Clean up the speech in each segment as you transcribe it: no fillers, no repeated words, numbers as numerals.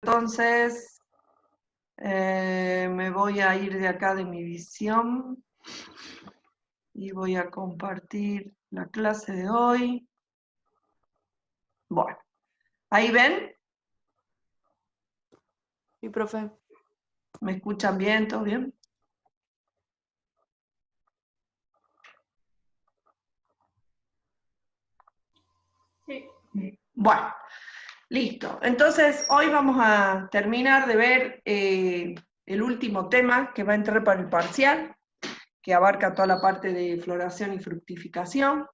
Entonces, me voy a ir de acá de mi visión y voy a compartir la clase de hoy. Bueno, ¿ahí ven? Sí, profe. ¿Me escuchan bien? ¿Todo bien? Sí. Bueno, listo. Entonces, hoy vamos a terminar de ver el último tema que va a entrar para el parcial, que abarca toda la parte de floración y fructificación.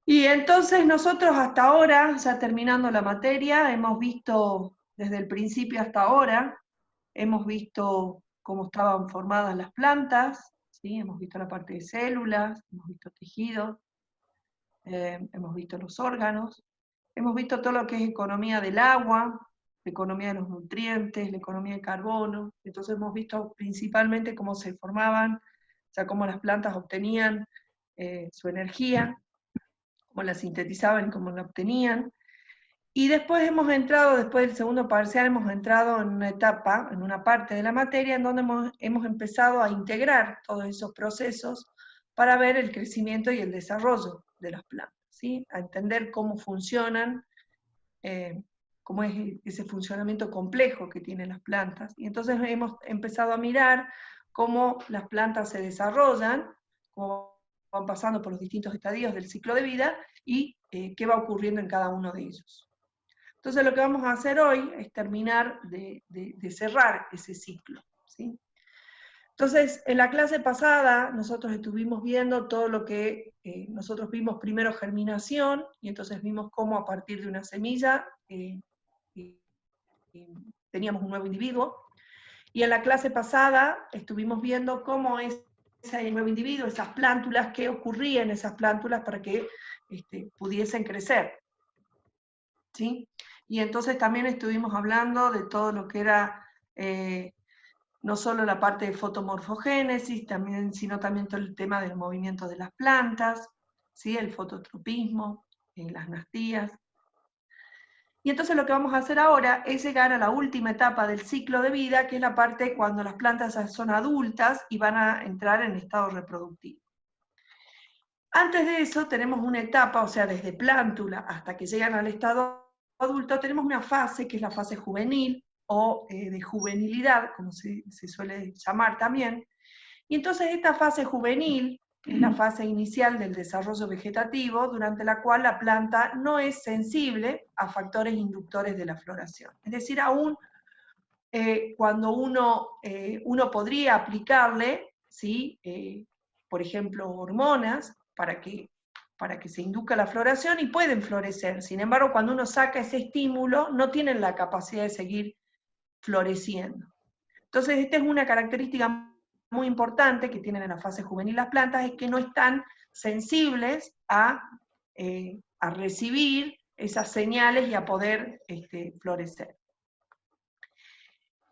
Y entonces nosotros hasta ahora, ya terminando la materia, hemos visto desde el principio hasta ahora, hemos visto cómo estaban formadas las plantas, ¿sí? Hemos visto la parte de células, hemos visto tejidos, hemos visto los órganos, hemos visto todo lo que es economía del agua, la economía de los nutrientes, la economía del carbono. Entonces hemos visto principalmente cómo se formaban, o sea, cómo las plantas obtenían su energía, cómo la sintetizaban y cómo la obtenían. Y después hemos entrado, después del segundo parcial, hemos entrado en una etapa, en una parte de la materia, en donde hemos empezado a integrar todos esos procesos para ver el crecimiento y el desarrollo de las plantas, ¿sí? A entender cómo funcionan, cómo es ese funcionamiento complejo que tienen las plantas. Y entonces hemos empezado a mirar cómo las plantas se desarrollan, cómo van pasando por los distintos estadios del ciclo de vida y qué va ocurriendo en cada uno de ellos. Entonces lo que vamos a hacer hoy es terminar de cerrar ese ciclo, ¿sí? Entonces, en la clase pasada nosotros estuvimos viendo todo lo que nosotros vimos primero germinación, y entonces vimos cómo a partir de una semilla teníamos un nuevo individuo, y en la clase pasada estuvimos viendo cómo ese nuevo individuo, esas plántulas, qué ocurría en esas plántulas para que pudiesen crecer, ¿sí? Y entonces también estuvimos hablando de todo lo que era no solo la parte de fotomorfogénesis, sino también todo el tema del movimiento de las plantas, ¿sí? El fototropismo, las nastías. Y entonces lo que vamos a hacer ahora es llegar a la última etapa del ciclo de vida, que es la parte cuando las plantas ya son adultas y van a entrar en estado reproductivo. Antes de eso tenemos una etapa, o sea, desde plántula hasta que llegan al estado adulto, tenemos una fase que es la fase juvenil o de juvenilidad, como se suele llamar también. Y entonces esta fase juvenil es la fase inicial del desarrollo vegetativo, durante la cual la planta no es sensible a factores inductores de la floración. Es decir, aún cuando uno podría aplicarle, ¿sí? Por ejemplo, hormonas para que se induzca la floración y pueden florecer. Sin embargo, cuando uno saca ese estímulo, no tienen la capacidad de seguir floreciendo. Entonces, esta es una característica muy importante que tienen en la fase juvenil las plantas, es que no están sensibles a recibir esas señales y a poder florecer.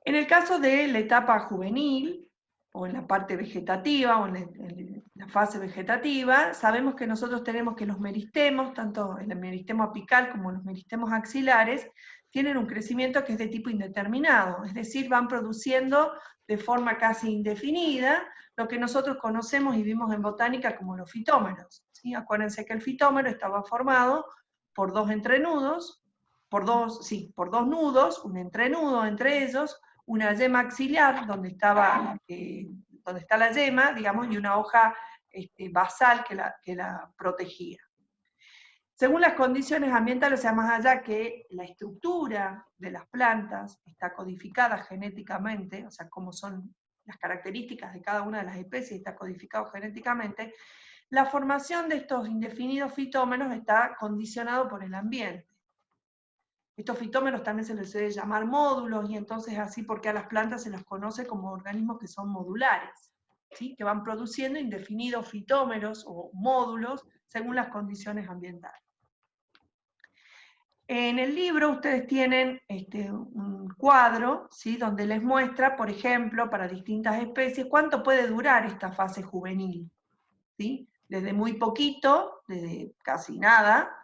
En el caso de la etapa juvenil, o en la parte vegetativa, o en la fase vegetativa, sabemos que nosotros tenemos que los meristemos, tanto el meristemo apical como los meristemos axilares, tienen un crecimiento que es de tipo indeterminado, es decir, van produciendo de forma casi indefinida lo que nosotros conocemos y vimos en botánica como los fitómeros, ¿sí? Acuérdense que el fitómero estaba formado por dos entrenudos, por dos nudos, un entrenudo entre ellos, una yema axilar, donde está la yema, digamos, y una hoja basal que la protegía. Según las condiciones ambientales, o sea, más allá que la estructura de las plantas está codificada genéticamente, o sea, cómo son las características de cada una de las especies está codificado genéticamente, la formación de estos indefinidos fitómeros está condicionado por el ambiente. Estos fitómeros también se les suele llamar módulos, y entonces así porque a las plantas se las conoce como organismos que son modulares, ¿sí? Que van produciendo indefinidos fitómeros o módulos según las condiciones ambientales. En el libro ustedes tienen un cuadro, ¿sí? Donde les muestra, por ejemplo, para distintas especies, cuánto puede durar esta fase juvenil, ¿sí? Desde muy poquito, desde casi nada,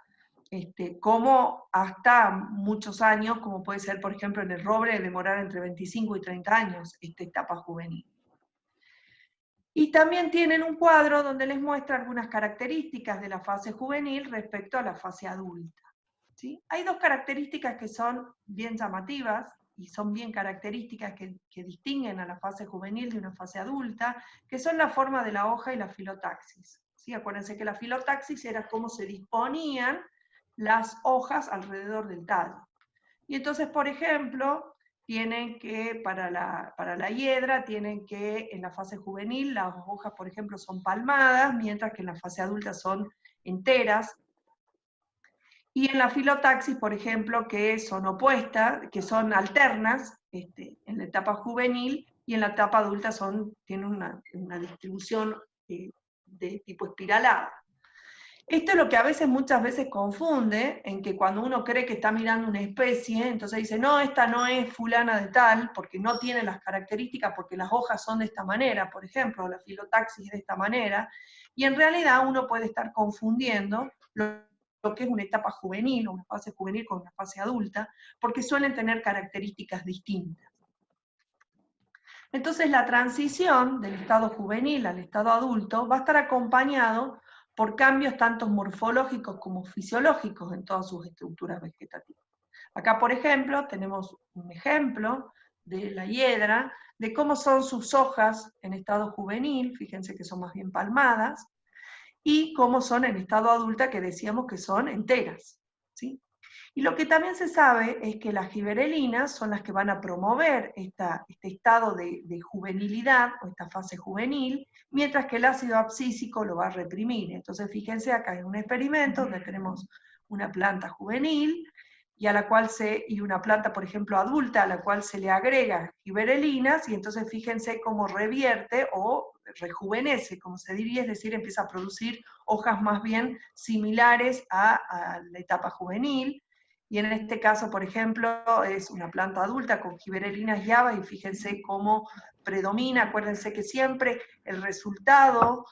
como hasta muchos años, como puede ser, por ejemplo, en el roble, demorar entre 25 y 30 años esta etapa juvenil. Y también tienen un cuadro donde les muestra algunas características de la fase juvenil respecto a la fase adulta. ¿Sí? Hay dos características que son bien llamativas y son bien características que distinguen a la fase juvenil de una fase adulta, que son la forma de la hoja y la filotaxis. ¿Sí? Acuérdense que la filotaxis era cómo se disponían las hojas alrededor del tallo. Y entonces, por ejemplo, tienen que, para la hiedra, tienen que en la fase juvenil las hojas, por ejemplo, son palmadas, mientras que en la fase adulta son enteras. Y en la filotaxis, por ejemplo, que son opuestas, que son alternas, en la etapa juvenil, y en la etapa adulta tienen una distribución de tipo espiralada. Esto es lo que a veces, muchas veces confunde, en que cuando uno cree que está mirando una especie, entonces dice, no, esta no es fulana de tal, porque no tiene las características, porque las hojas son de esta manera, por ejemplo, la filotaxis de esta manera, y en realidad uno puede estar confundiendo lo que es una etapa juvenil, o una fase juvenil con una fase adulta, porque suelen tener características distintas. Entonces la transición del estado juvenil al estado adulto va a estar acompañado por cambios tanto morfológicos como fisiológicos en todas sus estructuras vegetativas. Acá, por ejemplo, tenemos un ejemplo de la hiedra, de cómo son sus hojas en estado juvenil, fíjense que son más bien palmadas, y cómo son en estado adulta, que decíamos que son enteras, ¿sí? Y lo que también se sabe es que las giberelinas son las que van a promover este estado de juvenilidad, o esta fase juvenil, mientras que el ácido abscísico lo va a reprimir. Entonces fíjense acá en un experimento donde tenemos una planta juvenil, y una planta, por ejemplo, adulta, a la cual se le agrega giberelinas, y entonces fíjense cómo revierte o rejuvenece, como se diría, es decir, empieza a producir hojas más bien similares a la etapa juvenil. Y en este caso, por ejemplo, es una planta adulta con giberelinas y habas, y fíjense cómo predomina. Acuérdense que siempre el resultado,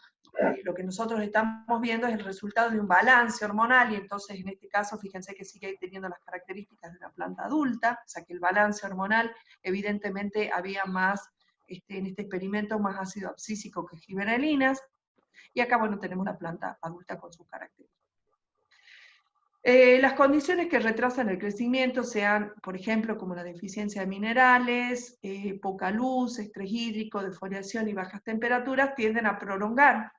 lo que nosotros estamos viendo es el resultado de un balance hormonal, y entonces en este caso fíjense que sigue teniendo las características de una planta adulta, o sea que el balance hormonal, evidentemente había más, en este experimento, más ácido abscísico que giberelinas, y acá, bueno, tenemos la planta adulta con sus características. Las condiciones que retrasan el crecimiento sean, por ejemplo, como la deficiencia de minerales, poca luz, estrés hídrico, defoliación y bajas temperaturas, tienden a prolongar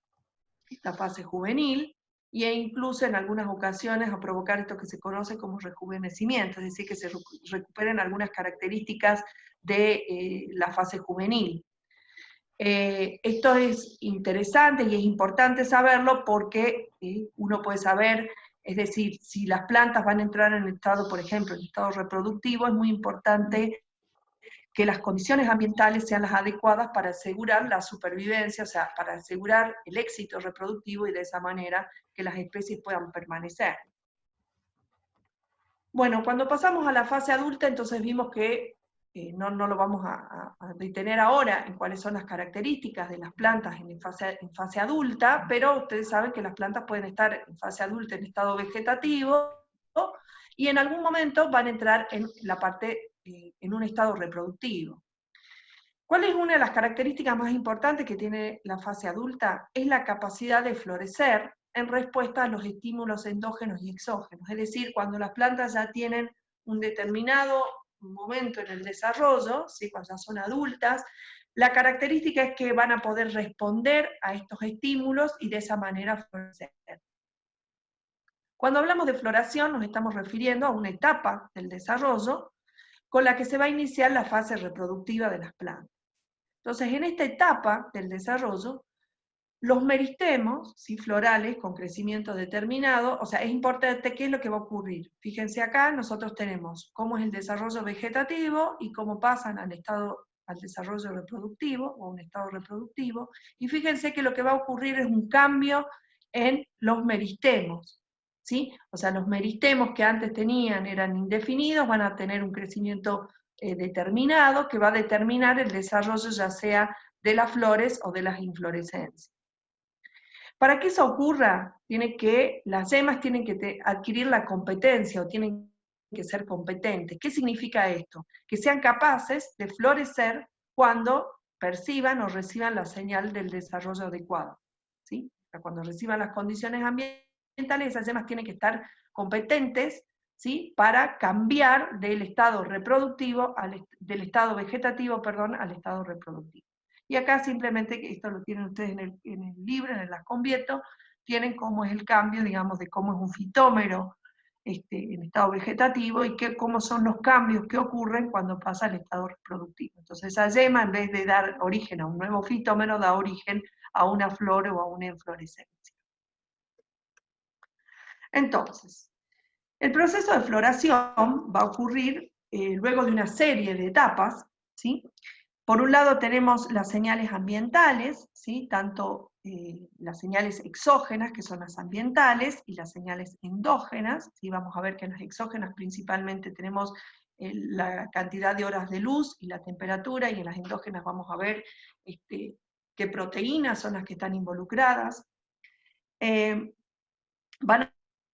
esta fase juvenil, e incluso en algunas ocasiones a provocar esto que se conoce como rejuvenecimiento, es decir, que se recuperen algunas características de la fase juvenil. Esto es interesante y es importante saberlo porque uno puede saber, es decir, si las plantas van a entrar en estado, por ejemplo, en estado reproductivo, es muy importante que las condiciones ambientales sean las adecuadas para asegurar la supervivencia, o sea, para asegurar el éxito reproductivo, y de esa manera que las especies puedan permanecer. Bueno, cuando pasamos a la fase adulta, entonces vimos que no lo vamos a detener ahora en cuáles son las características de las plantas en fase adulta, pero ustedes saben que las plantas pueden estar en fase adulta en estado vegetativo, y en algún momento van a entrar en la parte, en un estado reproductivo. ¿Cuál es una de las características más importantes que tiene la fase adulta? Es la capacidad de florecer en respuesta a los estímulos endógenos y exógenos. Es decir, cuando las plantas ya tienen un determinado momento en el desarrollo, ¿sí? Cuando ya son adultas, la característica es que van a poder responder a estos estímulos y de esa manera florecer. Cuando hablamos de floración nos estamos refiriendo a una etapa del desarrollo con la que se va a iniciar la fase reproductiva de las plantas. Entonces, en esta etapa del desarrollo, los meristemos, ¿sí? Florales con crecimiento determinado, o sea, es importante qué es lo que va a ocurrir. Fíjense acá, nosotros tenemos cómo es el desarrollo vegetativo y cómo pasan al desarrollo reproductivo, o un estado reproductivo, y fíjense que lo que va a ocurrir es un cambio en los meristemos, ¿sí? O sea, los meristemos que antes eran indefinidos, van a tener un crecimiento determinado, que va a determinar el desarrollo ya sea de las flores o de las inflorescencias. Para que eso ocurra, las yemas tienen que adquirir la competencia o tienen que ser competentes. ¿Qué significa esto? Que sean capaces de florecer cuando perciban o reciban la señal del desarrollo adecuado, ¿sí? O sea, cuando reciban las condiciones ambientales, esas yemas tienen que estar competentes, ¿sí? Para cambiar del estado reproductivo, del estado vegetativo, perdón, al estado reproductivo. Y acá simplemente, esto lo tienen ustedes en el libro, en el Asconvieto, tienen cómo es el cambio, digamos, de cómo es un fitómero en estado vegetativo y cómo son los cambios que ocurren cuando pasa al estado reproductivo. Entonces esa yema, en vez de dar origen a un nuevo fitómero, da origen a una flor o a una inflorescencia. Entonces, el proceso de floración va a ocurrir luego de una serie de etapas, ¿sí? Por un lado tenemos las señales ambientales, ¿sí? Tanto las señales exógenas, que son las ambientales, y las señales endógenas, ¿sí? Vamos a ver que en las exógenas principalmente tenemos la cantidad de horas de luz y la temperatura, y en las endógenas vamos a ver qué proteínas son las que están involucradas. Van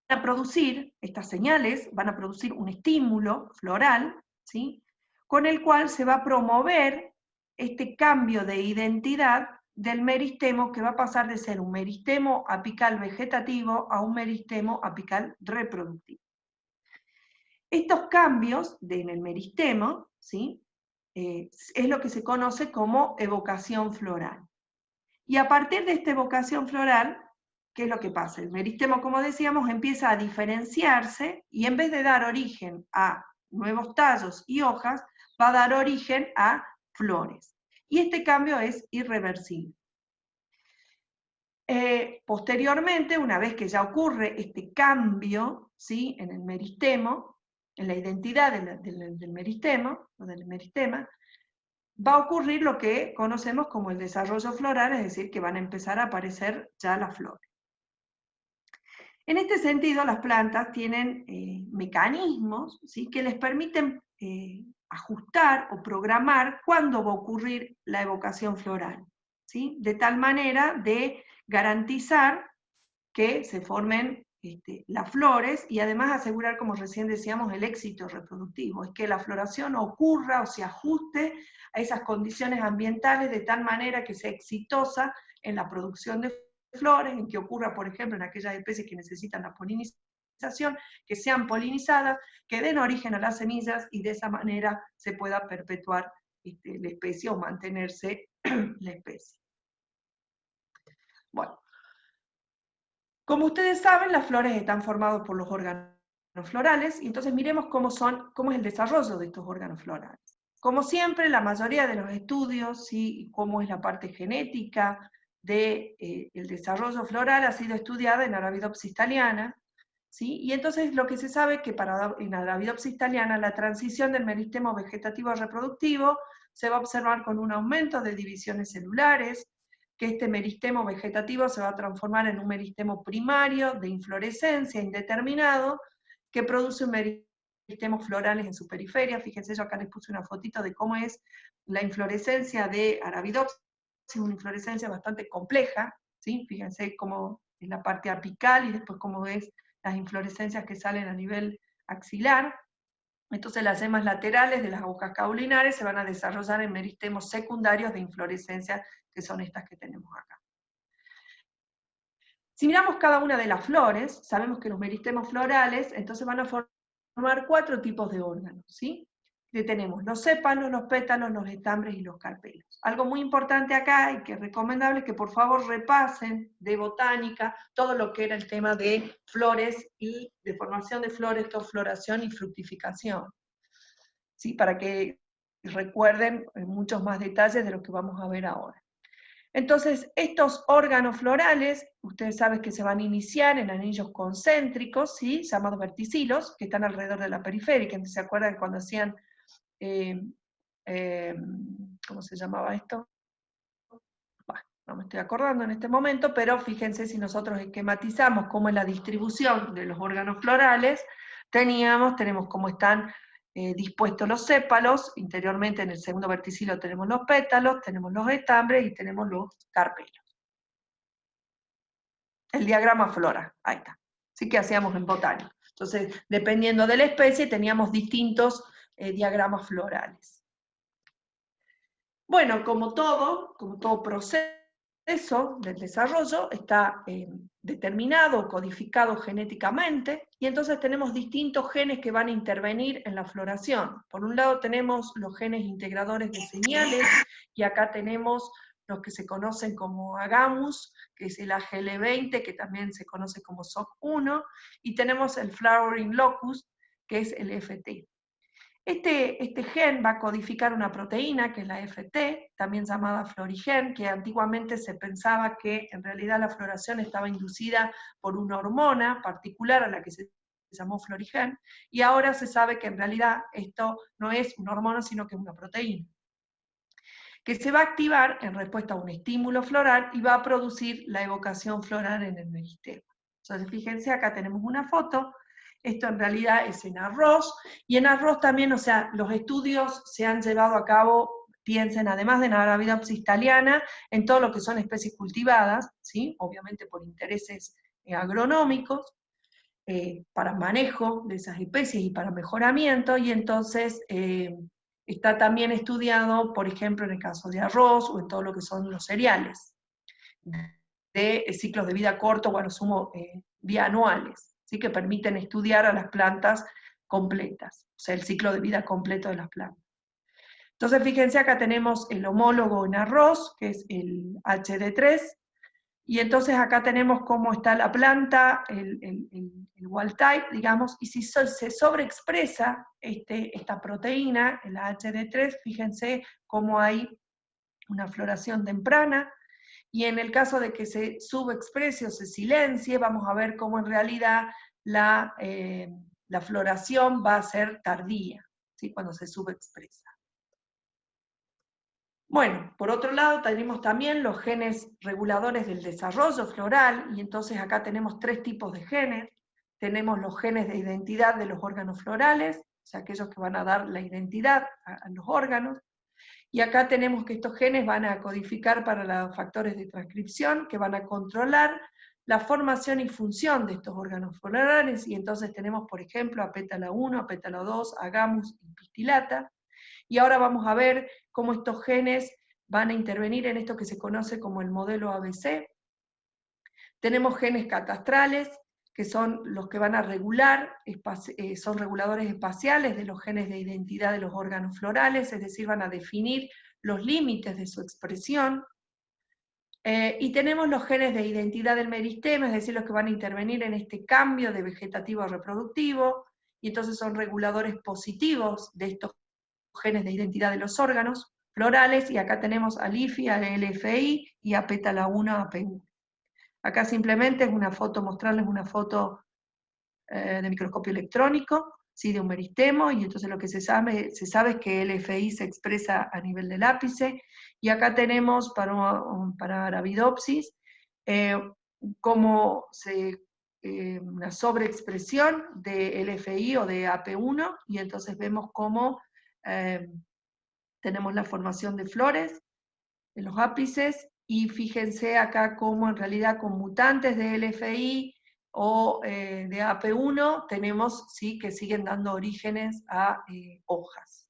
a producir, estas señales van a producir un estímulo floral, ¿sí? Con el cual se va a promover este cambio de identidad del meristemo, que va a pasar de ser un meristemo apical vegetativo a un meristemo apical reproductivo. Estos cambios en el meristemo, ¿sí? Es lo que se conoce como evocación floral. Y a partir de esta evocación floral, ¿qué es lo que pasa? El meristemo, como decíamos, empieza a diferenciarse y en vez de dar origen a nuevos tallos y hojas, va a dar origen a flores. Y este cambio es irreversible. Posteriormente, una vez que ya ocurre este cambio, ¿sí? En el meristemo, en la identidad del meristemo, o del meristema, va a ocurrir lo que conocemos como el desarrollo floral, es decir, que van a empezar a aparecer ya las flores. En este sentido, las plantas tienen mecanismos, ¿sí? Que les permiten ajustar o programar cuándo va a ocurrir la evocación floral, ¿sí? De tal manera de garantizar que se formen las flores y además asegurar, como recién decíamos, el éxito reproductivo, es que la floración ocurra o se ajuste a esas condiciones ambientales de tal manera que sea exitosa en la producción de flores, en que ocurra, por ejemplo, en aquellas especies que necesitan la polinización, que sean polinizadas, que den origen a las semillas y de esa manera se pueda perpetuar la especie o mantenerse la especie. Bueno, como ustedes saben, las flores están formadas por los órganos florales, y entonces miremos cómo es el desarrollo de estos órganos florales. Como siempre, la mayoría de los estudios, ¿sí? Y cómo es la parte genética del desarrollo floral ha sido estudiada en Arabidopsis thaliana, ¿sí? Y entonces lo que se sabe es que en Arabidopsis thaliana la transición del meristemo vegetativo a reproductivo se va a observar con un aumento de divisiones celulares, que este meristemo vegetativo se va a transformar en un meristemo primario de inflorescencia indeterminado, que produce un meristemos florales en su periferia. Fíjense, yo acá les puse una fotito de cómo es la inflorescencia de Arabidopsis, una inflorescencia bastante compleja, ¿sí? Fíjense cómo es la parte apical y después cómo es las inflorescencias que salen a nivel axilar. Entonces las yemas laterales de las hojas caulinares se van a desarrollar en meristemos secundarios de inflorescencia, que son estas que tenemos acá. Si miramos cada una de las flores, sabemos que los meristemos florales entonces van a formar 4 tipos de órganos, ¿sí? Que tenemos los sépalos, los pétalos, los estambres y los carpelos. Algo muy importante acá y que es recomendable es que por favor repasen de botánica todo lo que era el tema de flores y de formación de flores, floración y fructificación, ¿sí? Para que recuerden muchos más detalles de lo que vamos a ver ahora. Entonces, estos órganos florales, ustedes saben que se van a iniciar en anillos concéntricos, ¿sí? Llamados verticilos, que están alrededor de la periférica. ¿Se acuerdan cuando hacían, ¿cómo se llamaba esto? Bueno, no me estoy acordando en este momento, pero fíjense si nosotros esquematizamos cómo es la distribución de los órganos florales, tenemos cómo están dispuestos los sépalos, interiormente en el segundo verticilo tenemos los pétalos, tenemos los estambres y tenemos los carpelos. el diagrama flora, ahí está. Así que hacíamos en botánico. Entonces, dependiendo de la especie, teníamos distintos diagramas florales. Bueno, como todo proceso del desarrollo está determinado, codificado genéticamente, y entonces tenemos distintos genes que van a intervenir en la floración. Por un lado tenemos los genes integradores de señales, y acá tenemos los que se conocen como agamus, que es el AGL20, que también se conoce como SOC1, y tenemos el flowering locus, que es el FT. Este gen va a codificar una proteína, que es la FT, también llamada florigen, que antiguamente se pensaba que en realidad la floración estaba inducida por una hormona particular a la que se llamó florigen, y ahora se sabe que en realidad esto no es una hormona, sino que es una proteína, que se va a activar en respuesta a un estímulo floral y va a producir la evocación floral en el meristema. Entonces, fíjense, acá tenemos una foto. Esto en realidad es en arroz, y en arroz también, o sea, los estudios se han llevado a cabo, piensen, además de la Arabidopsis thaliana, en todo lo que son especies cultivadas, ¿sí? Obviamente por intereses agronómicos, para manejo de esas especies y para mejoramiento, y entonces está también estudiado, por ejemplo, en el caso de arroz o en todo lo que son los cereales, de ciclos de vida cortos o a lo sumo bianuales, ¿sí? Que permiten estudiar a las plantas completas, o sea, el ciclo de vida completo de las plantas. Entonces, fíjense, acá tenemos el homólogo en arroz, que es el HD3, y entonces acá tenemos cómo está la planta, el wild type, digamos, y si se sobreexpresa esta proteína, el HD3, fíjense cómo hay una floración temprana, y en el caso de que se subexprese o se silencie, vamos a ver cómo en realidad la floración va a ser tardía, ¿sí? Cuando se subexpresa. Bueno, por otro lado tenemos también los genes reguladores del desarrollo floral, y entonces acá tenemos tres tipos de genes. Tenemos los genes de identidad de los órganos florales, o sea, aquellos que van a dar la identidad a los órganos. Y acá tenemos que estos genes van a codificar para los factores de transcripción, que van a controlar la formación y función de estos órganos florales, y entonces tenemos, por ejemplo, a pétala 1, a pétala 2, agamus y pistilata. Y ahora vamos a ver cómo estos genes van a intervenir en esto que se conoce como el modelo ABC. Tenemos genes catastrales, que son los que van a regular, son reguladores espaciales de los genes de identidad de los órganos florales, es decir, van a definir los límites de su expresión. Y tenemos los genes de identidad del meristema, es decir, los que van a intervenir en este cambio de vegetativo a reproductivo, y entonces son reguladores positivos de estos genes de identidad de los órganos florales, y acá tenemos a LIFI, a LFI y a pétala 1, a P1. Acá simplemente es una foto, mostrarles una foto de microscopio electrónico, ¿sí? De un meristemo, y entonces lo que se sabe es que el LFI se expresa a nivel del ápice, y acá tenemos para Arabidopsis como una sobreexpresión de LFI o de AP1, y entonces vemos cómo tenemos la formación de flores en los ápices, y fíjense acá cómo en realidad con mutantes de LFI o de AP1 tenemos, sí, que siguen dando orígenes a hojas.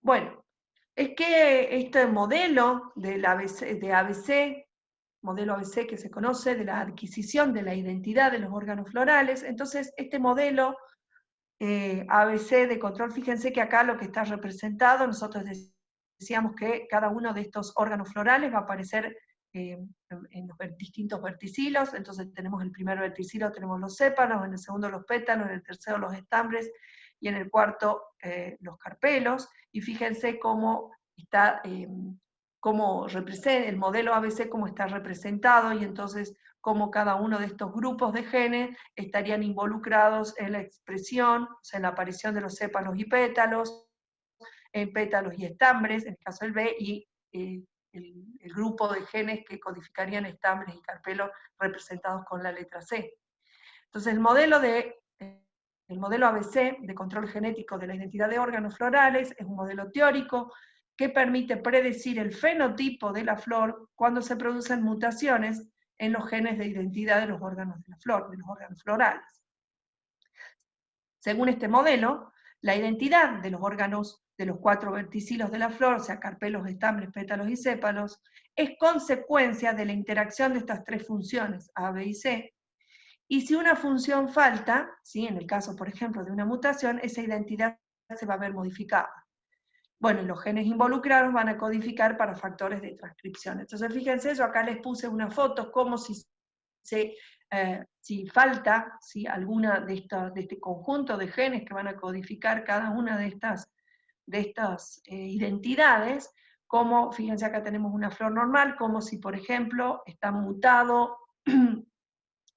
Bueno, es que este modelo de ABC, modelo ABC que se conoce de la adquisición de la identidad de los órganos florales, entonces este modelo ABC de control, fíjense que acá lo que está representado, nosotros decíamos que cada uno de estos órganos florales va a aparecer en los distintos verticilos. Entonces tenemos el primer verticilo, tenemos los sépalos, en el segundo los pétalos, en el tercero los estambres, y en el cuarto los carpelos, y fíjense cómo está, cómo representa el modelo ABC, cómo está representado, y entonces cómo cada uno de estos grupos de genes estarían involucrados en la expresión, o sea, en la aparición de los sépalos y pétalos, en pétalos y estambres, en el caso del B, y el grupo de genes que codificarían estambres y carpelos representados con la letra C. Entonces, el modelo ABC de control genético de la identidad de órganos florales es un modelo teórico que permite predecir el fenotipo de la flor cuando se producen mutaciones en los genes de identidad de los órganos de la flor, de los órganos florales. Según este modelo, la identidad de los órganos de los 4 verticilos de la flor, o sea, carpelos, estambres, pétalos y sépalos, es consecuencia de la interacción de estas 3 funciones, A, B y C, y si una función falta, ¿sí? En el caso, por ejemplo, de una mutación, esa identidad se va a ver modificada. Bueno, los genes involucrados van a codificar para factores de transcripción. Entonces, fíjense, yo acá les puse una foto como si falta alguna de este conjunto de genes que van a codificar cada una de estas identidades, como, fíjense acá tenemos una flor normal, como si, por ejemplo, está mutado,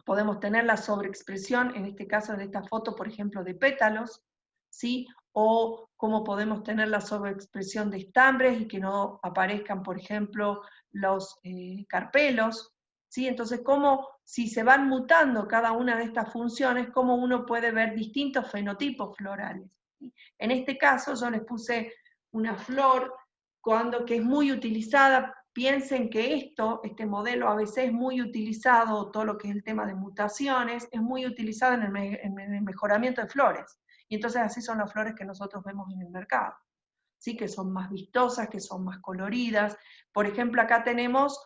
podemos tener la sobreexpresión, en este caso, en esta foto, por ejemplo, de pétalos, ¿sí? O cómo podemos tener la sobreexpresión de estambres y que no aparezcan, por ejemplo, los carpelos, ¿sí? Entonces, cómo, si se van mutando cada una de estas funciones, cómo uno puede ver distintos fenotipos florales, ¿sí? En este caso, yo les puse una flor que es muy utilizada. Piensen que este modelo ABC es muy utilizado, todo lo que es el tema de mutaciones, es muy utilizado en el mejoramiento de flores. Y entonces así son las flores que nosotros vemos en el mercado, ¿sí? Que son más vistosas, que son más coloridas. Por ejemplo, acá tenemos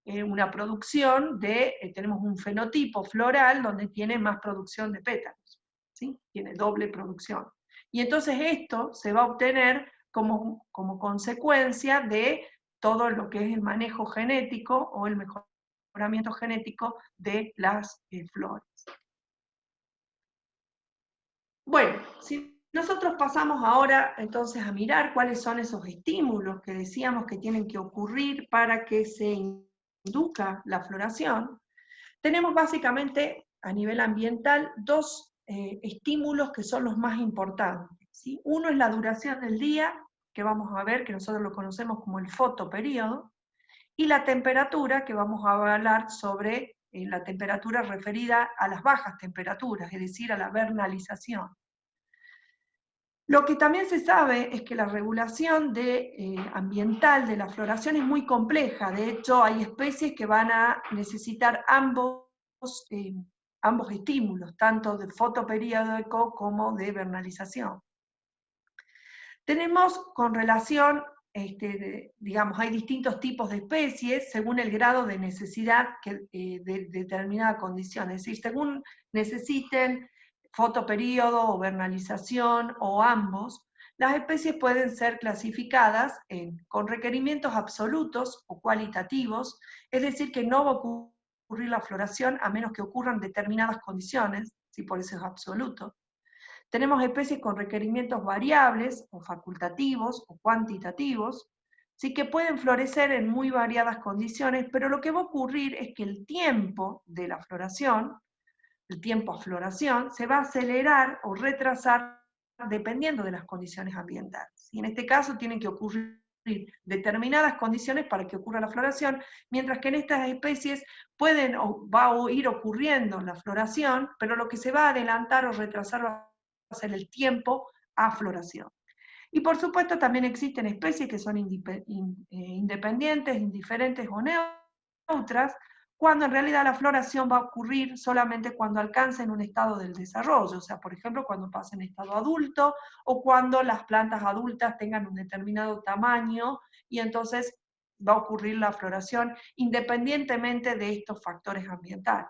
una producción tenemos un fenotipo floral donde tiene más producción de pétalos, ¿sí? Tiene doble producción. Y entonces esto se va a obtener como consecuencia de todo lo que es el manejo genético o el mejoramiento genético de las flores. Bueno, si nosotros pasamos ahora entonces a mirar cuáles son esos estímulos que decíamos que tienen que ocurrir para que se induzca la floración, tenemos básicamente a nivel ambiental 2 estímulos que son los más importantes, ¿sí? Uno es la duración del día, que vamos a ver, que nosotros lo conocemos como el fotoperíodo, y la temperatura, que vamos a hablar sobre la temperatura referida a las bajas temperaturas, es decir, a la vernalización. Lo que también se sabe es que la regulación ambiental de la floración es muy compleja. De hecho, hay especies que van a necesitar ambos estímulos, tanto de fotoperíodo como de vernalización. Tenemos con relación, digamos, hay distintos tipos de especies según el grado de necesidad de determinada condición. Es decir, según necesiten fotoperíodo o vernalización o ambos, las especies pueden ser clasificadas con requerimientos absolutos o cualitativos, es decir, que no va a ocurrir la floración a menos que ocurran determinadas condiciones, si por eso es absoluto. Tenemos especies con requerimientos variables o facultativos o cuantitativos, sí que pueden florecer en muy variadas condiciones, pero lo que va a ocurrir es que el tiempo de la floración, el tiempo a floración, se va a acelerar o retrasar dependiendo de las condiciones ambientales. Y en este caso tienen que ocurrir determinadas condiciones para que ocurra la floración, mientras que en estas especies va a ir ocurriendo la floración, pero lo que se va a adelantar o retrasar va a ser el tiempo a floración. Y por supuesto también existen especies que son independientes, indiferentes o neutras, cuando en realidad la floración va a ocurrir solamente cuando alcancen un estado del desarrollo, o sea, por ejemplo, cuando pasen estado adulto, o cuando las plantas adultas tengan un determinado tamaño, y entonces va a ocurrir la floración independientemente de estos factores ambientales.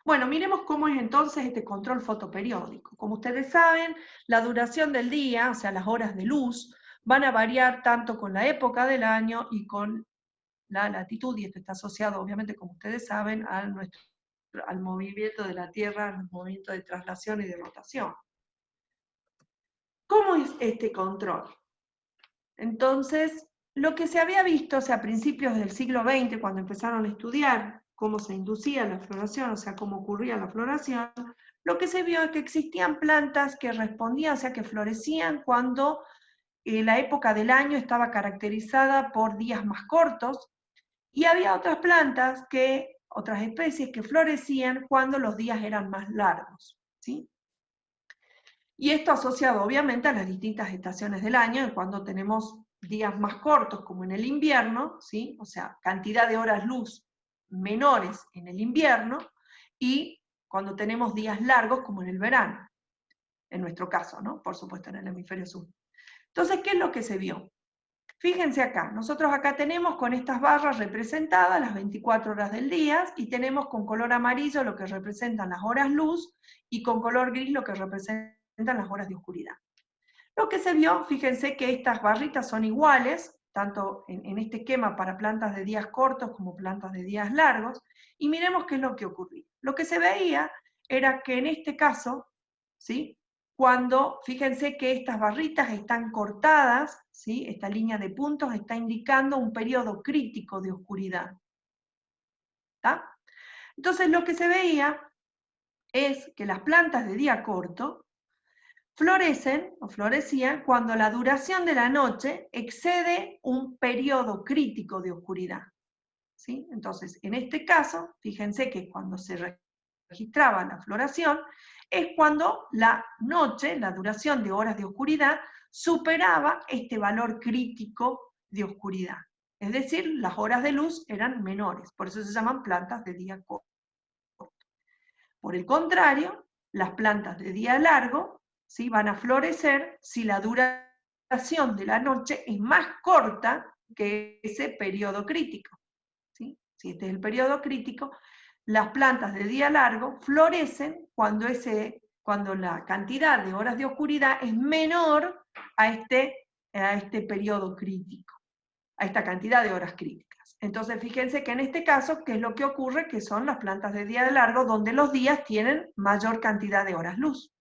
Bueno, miremos cómo es entonces este control fotoperiódico. Como ustedes saben, la duración del día, o sea, las horas de luz, van a variar tanto con la época del año y con la latitud, y esto está asociado, obviamente, como ustedes saben, al movimiento de la Tierra, al movimiento de traslación y de rotación. ¿Cómo es este control? Entonces, lo que se había visto, o sea, a principios del siglo XX, cuando empezaron a estudiar cómo se inducía la floración, o sea, cómo ocurría la floración, lo que se vio es que existían plantas que respondían, o sea, que florecían cuando la época del año estaba caracterizada por días más cortos, y había otras plantas, otras especies que florecían cuando los días eran más largos, ¿sí? Y esto asociado obviamente a las distintas estaciones del año, cuando tenemos días más cortos como en el invierno, ¿sí? O sea, cantidad de horas luz menores en el invierno, y cuando tenemos días largos como en el verano, en nuestro caso, ¿no? Por supuesto en el hemisferio sur. Entonces, ¿qué es lo que se vio? Fíjense acá, nosotros acá tenemos con estas barras representadas las 24 horas del día, y tenemos con color amarillo lo que representan las horas luz, y con color gris lo que representan las horas de oscuridad. Lo que se vio, fíjense que estas barritas son iguales, tanto en este esquema para plantas de días cortos como plantas de días largos, y miremos qué es lo que ocurría. Lo que se veía era que en este caso, ¿sí? Cuando, fíjense que estas barritas están cortadas, ¿sí? Esta línea de puntos está indicando un periodo crítico de oscuridad. ¿Está? Entonces lo que se veía es que las plantas de día corto florecen o florecían cuando la duración de la noche excede un periodo crítico de oscuridad. ¿Sí? Entonces, en este caso, fíjense que cuando se registraba la floración, es cuando la noche, la duración de horas de oscuridad, superaba este valor crítico de oscuridad. Es decir, las horas de luz eran menores, por eso se llaman plantas de día corto. Por el contrario, las plantas de día largo, ¿sí? Van a florecer si la duración de la noche es más corta que ese periodo crítico. ¿Sí? Si este es el periodo crítico, las plantas de día largo florecen cuando la cantidad de horas de oscuridad es menor a este periodo crítico, a esta cantidad de horas críticas. Entonces, fíjense que en este caso, ¿qué es lo que ocurre? Que son las plantas de día largo, donde los días tienen mayor cantidad de horas luz.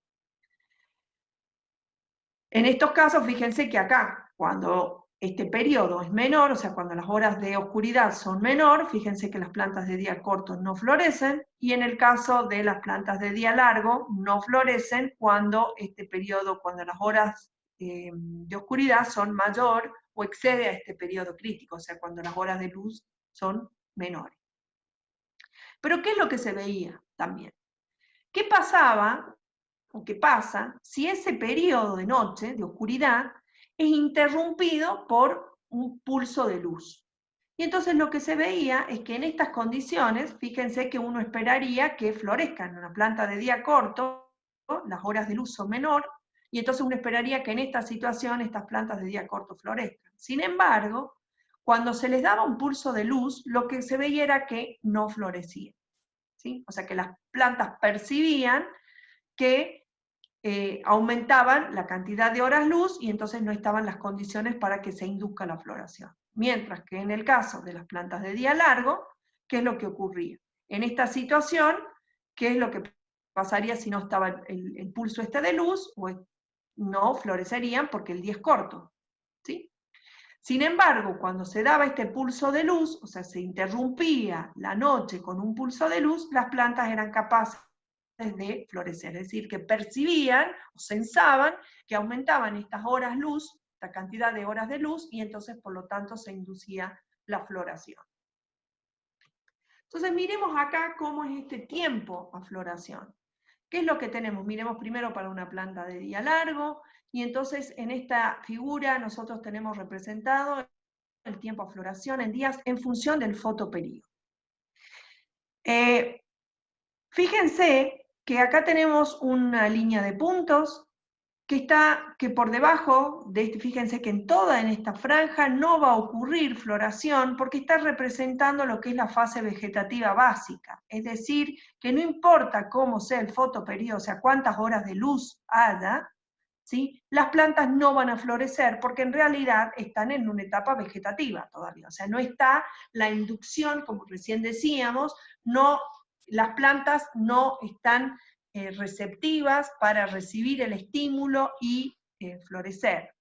En estos casos, fíjense que acá, cuando este periodo es menor, o sea, cuando las horas de oscuridad son menor, fíjense que las plantas de día corto no florecen, y en el caso de las plantas de día largo, no florecen cuando este periodo, cuando las horas de oscuridad son mayor o excede a este periodo crítico, o sea, cuando las horas de luz son menores. Pero ¿qué es lo que se veía también? ¿Qué pasaba, o qué pasa, si ese periodo de noche, de oscuridad, es interrumpido por un pulso de luz? Y entonces lo que se veía es que en estas condiciones, fíjense que uno esperaría que florezcan una planta de día corto, las horas de luz son menor, y entonces uno esperaría que en esta situación estas plantas de día corto florezcan. Sin embargo, cuando se les daba un pulso de luz, lo que se veía era que no florecían. ¿Sí? O sea que las plantas percibían que aumentaban la cantidad de horas luz, y entonces no estaban las condiciones para que se induzca la floración. Mientras que en el caso de las plantas de día largo, ¿qué es lo que ocurría? En esta situación, ¿qué es lo que pasaría si no estaba el pulso este de luz? Pues no florecerían porque el día es corto. ¿Sí? Sin embargo, cuando se daba este pulso de luz, o sea, se interrumpía la noche con un pulso de luz, las plantas eran capaces de florecer, es decir, que percibían o sensaban que aumentaban estas horas luz, esta cantidad de horas de luz, y entonces por lo tanto se inducía la floración. Entonces miremos acá cómo es este tiempo a floración. ¿Qué es lo que tenemos? Miremos primero para una planta de día largo, y entonces en esta figura nosotros tenemos representado el tiempo a floración en días en función del fotoperíodo. Fíjense que acá tenemos una línea de puntos que por debajo de este, fíjense que en esta franja no va a ocurrir floración porque está representando lo que es la fase vegetativa básica. Es decir, que no importa cómo sea el fotoperíodo, o sea, cuántas horas de luz haya, ¿sí? Las plantas no van a florecer porque en realidad están en una etapa vegetativa todavía. O sea, no está la inducción, como recién decíamos, las plantas no están receptivas para recibir el estímulo y florecer.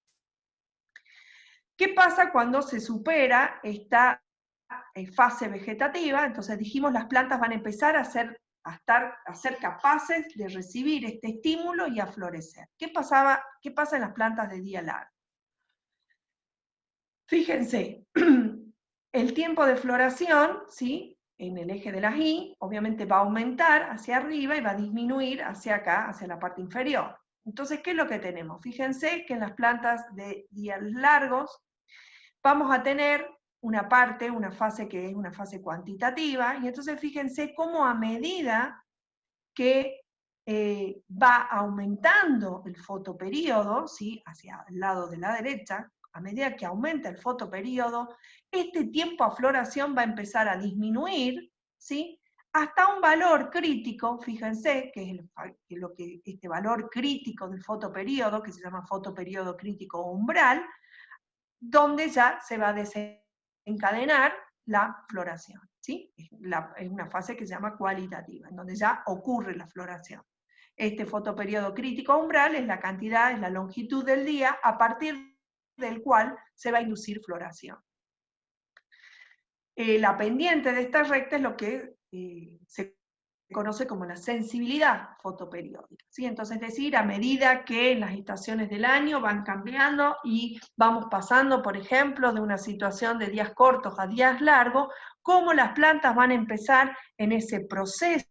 ¿Qué pasa cuando se supera esta fase vegetativa? Entonces dijimos, las plantas van a empezar a ser capaces de recibir este estímulo y a florecer. ¿Qué pasa en las plantas de día largo? Fíjense, el tiempo de floración, ¿sí? En el eje de las Y, obviamente va a aumentar hacia arriba y va a disminuir hacia acá, hacia la parte inferior. Entonces, ¿qué es lo que tenemos? Fíjense que en las plantas de días largos vamos a tener una parte, una fase que es una fase cuantitativa, y entonces fíjense cómo a medida que va aumentando el fotoperíodo, ¿sí? Hacia el lado de la derecha, a medida que aumenta el fotoperíodo, este tiempo a floración va a empezar a disminuir, ¿sí? Hasta un valor crítico, fíjense, que es este valor crítico del fotoperíodo, que se llama fotoperíodo crítico umbral, donde ya se va a desencadenar la floración, ¿sí? Es una fase que se llama cualitativa, en donde ya ocurre la floración. Este fotoperíodo crítico umbral es la cantidad, es la longitud del día a partir del cual se va a inducir floración. La pendiente de esta recta es lo que se conoce como la sensibilidad fotoperiódica, ¿sí? Entonces, es decir, a medida que las estaciones del año van cambiando y vamos pasando, por ejemplo, de una situación de días cortos a días largos, cómo las plantas van a empezar en ese proceso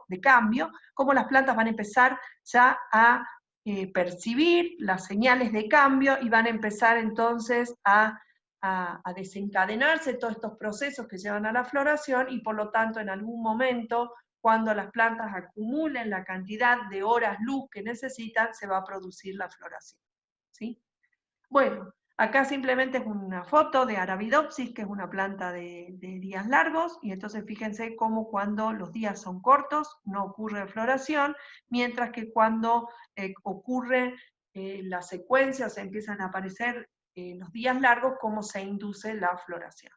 de cambio, cómo las plantas van a empezar ya a percibir las señales de cambio y van a empezar entonces a desencadenarse todos estos procesos que llevan a la floración, y por lo tanto en algún momento, cuando las plantas acumulen la cantidad de horas luz que necesitan, se va a producir la floración, ¿sí? Bueno, acá simplemente es una foto de Arabidopsis, que es una planta de días largos, y entonces fíjense cómo cuando los días son cortos no ocurre floración, mientras que cuando ocurre la secuencia, o sea, empiezan a aparecer los días largos, cómo se induce la floración.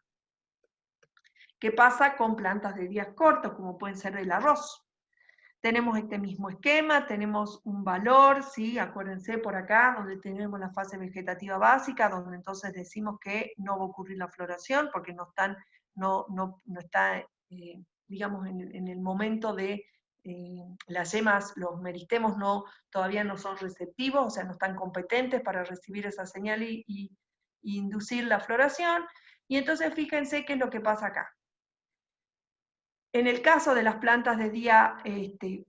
¿Qué pasa con plantas de días cortos, como pueden ser el arroz? Tenemos este mismo esquema, tenemos un valor, ¿sí? Acuérdense por acá, donde tenemos la fase vegetativa básica, donde entonces decimos que no va a ocurrir la floración, porque no está, digamos, en el momento de las yemas, los meristemos todavía no son receptivos, o sea, no están competentes para recibir esa señal y inducir la floración. Y entonces fíjense qué es lo que pasa acá. En el caso de las plantas de día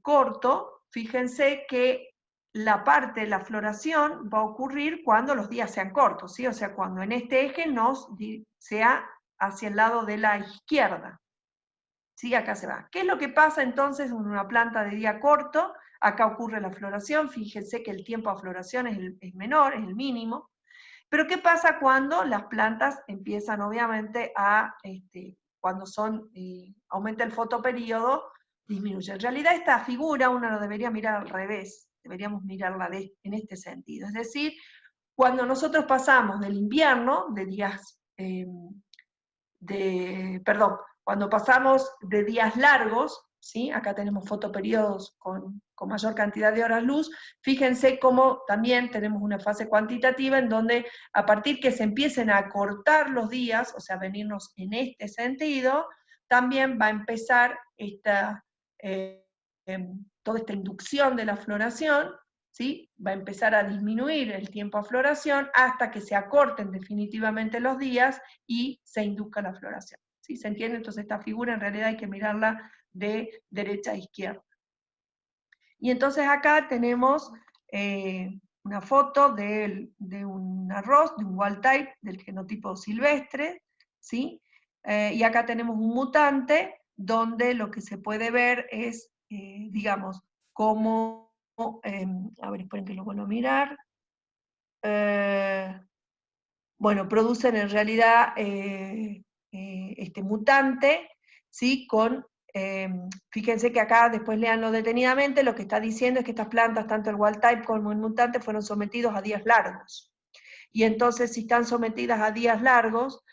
corto, fíjense que la parte de la floración va a ocurrir cuando los días sean cortos, ¿sí? O sea, cuando en este eje sea hacia el lado de la izquierda. ¿Sí? Acá se va. ¿Qué es lo que pasa entonces en una planta de día corto? Acá ocurre la floración, fíjense que el tiempo a floración es menor, es el mínimo. Pero ¿qué pasa cuando las plantas empiezan obviamente cuando aumenta el fotoperíodo, disminuye? En realidad esta figura uno lo debería mirar al revés, deberíamos mirarla en este sentido. Es decir, cuando nosotros pasamos del invierno, cuando pasamos de días largos, ¿sí? Acá tenemos fotoperiodos con mayor cantidad de horas luz, fíjense cómo también tenemos una fase cuantitativa en donde a partir que se empiecen a acortar los días, o sea, venirnos en este sentido, también va a empezar toda esta inducción de la floración, ¿sí? Va a empezar a disminuir el tiempo a floración hasta que se acorten definitivamente los días y se induzca la floración. ¿Sí? ¿Se entiende? Entonces esta figura en realidad hay que mirarla de derecha a izquierda. Y entonces acá tenemos una foto de un arroz, de un wild type, del genotipo silvestre, ¿sí? Y acá tenemos un mutante donde lo que se puede ver es, digamos, cómo, a ver, esperen que lo vuelvo a mirar. Bueno, producen en realidad este mutante, ¿sí? Fíjense que acá, después leanlo detenidamente, lo que está diciendo es que estas plantas, tanto el wild type como el mutante, fueron sometidos a días largos. Y entonces, si están sometidas a días largos,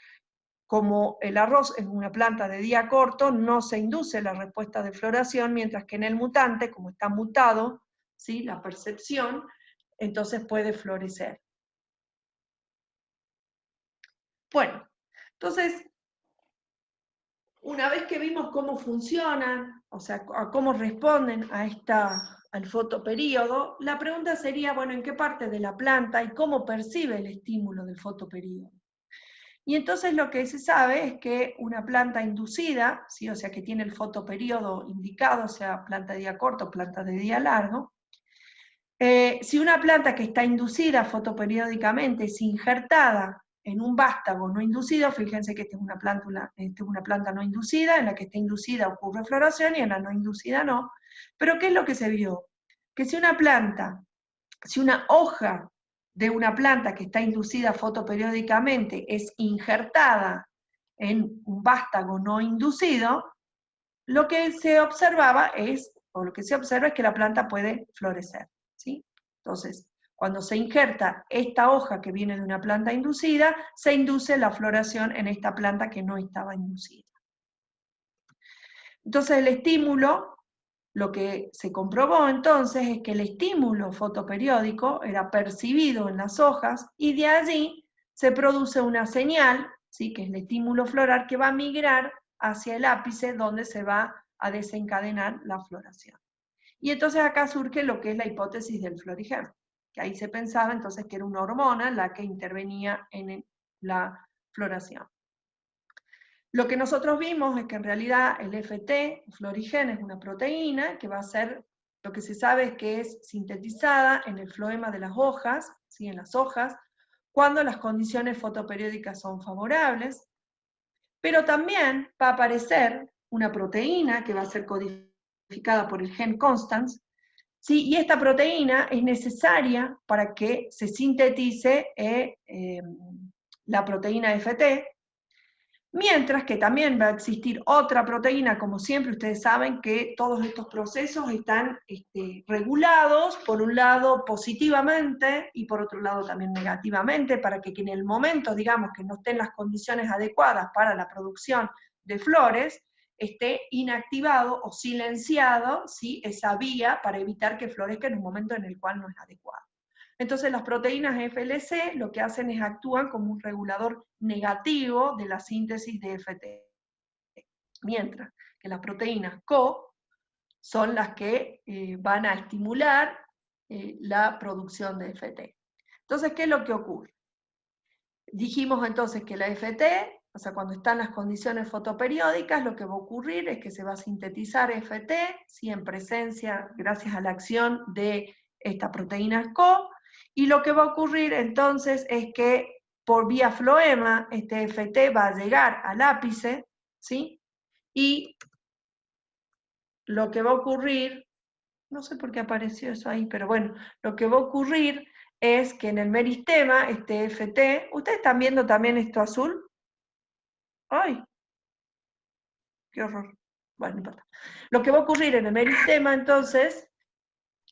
como el arroz es una planta de día corto, no se induce la respuesta de floración, mientras que en el mutante, como está mutado, ¿sí? La percepción, entonces puede florecer. Bueno, entonces, una vez que vimos cómo funcionan, o sea, cómo responden al fotoperíodo, la pregunta sería, bueno, ¿en qué parte de la planta y cómo percibe el estímulo del fotoperíodo? Y entonces lo que se sabe es que una planta inducida, ¿sí? O sea, que tiene el fotoperíodo indicado, sea planta de día corto, planta de día largo, Si una planta que está inducida fotoperiódicamente es injertada en un vástago no inducido, fíjense que esta es una planta no inducida, en la que está inducida ocurre floración y en la no inducida no. Pero ¿qué es lo que se vio? Que si una hoja de una planta que está inducida fotoperiódicamente es injertada en un vástago no inducido, lo que se observa es que la planta puede florecer, ¿sí? Entonces, cuando se injerta esta hoja que viene de una planta inducida, se induce la floración en esta planta que no estaba inducida. Entonces el estímulo, lo que se comprobó entonces es que el estímulo fotoperiódico era percibido en las hojas y de allí se produce una señal, ¿sí? Que es el estímulo floral que va a migrar hacia el ápice donde se va a desencadenar la floración. Y entonces acá surge lo que es la hipótesis del florigen, que ahí se pensaba entonces que era una hormona la que intervenía en la floración. Lo que nosotros vimos es que en realidad el FT, el florigen, es una proteína que va a ser, lo que se sabe es que es sintetizada en el floema de las hojas, ¿sí? En las hojas, cuando las condiciones fotoperiódicas son favorables, pero también va a aparecer una proteína que va a ser codificada por el gen constans, ¿sí? Y esta proteína es necesaria para que se sintetice la proteína FT, mientras que también va a existir otra proteína, como siempre ustedes saben que todos estos procesos están regulados, por un lado positivamente y por otro lado también negativamente, para que en el momento, digamos, que no estén las condiciones adecuadas para la producción de flores, esté inactivado o silenciado, ¿sí? Esa vía para evitar que florezca en un momento en el cual no es adecuado. Entonces las proteínas FLC lo que hacen es actúan como un regulador negativo de la síntesis de FT, mientras que las proteínas CO son las que van a estimular la producción de FT. Entonces, ¿qué es lo que ocurre? Dijimos entonces que la FT, o sea, cuando están las condiciones fotoperiódicas, lo que va a ocurrir es que se va a sintetizar FT, ¿sí? En presencia, gracias a la acción de esta proteína CO, y lo que va a ocurrir entonces es que por vía floema, este FT va a llegar al ápice, ¿sí? Y lo que va a ocurrir, no sé por qué apareció eso ahí, pero bueno, lo que va a ocurrir es que en el meristema, este FT, ¿ustedes están viendo también esto azul? ¡Ay! ¡Qué horror! Bueno, no importa. Lo que va a ocurrir en el meristema, entonces,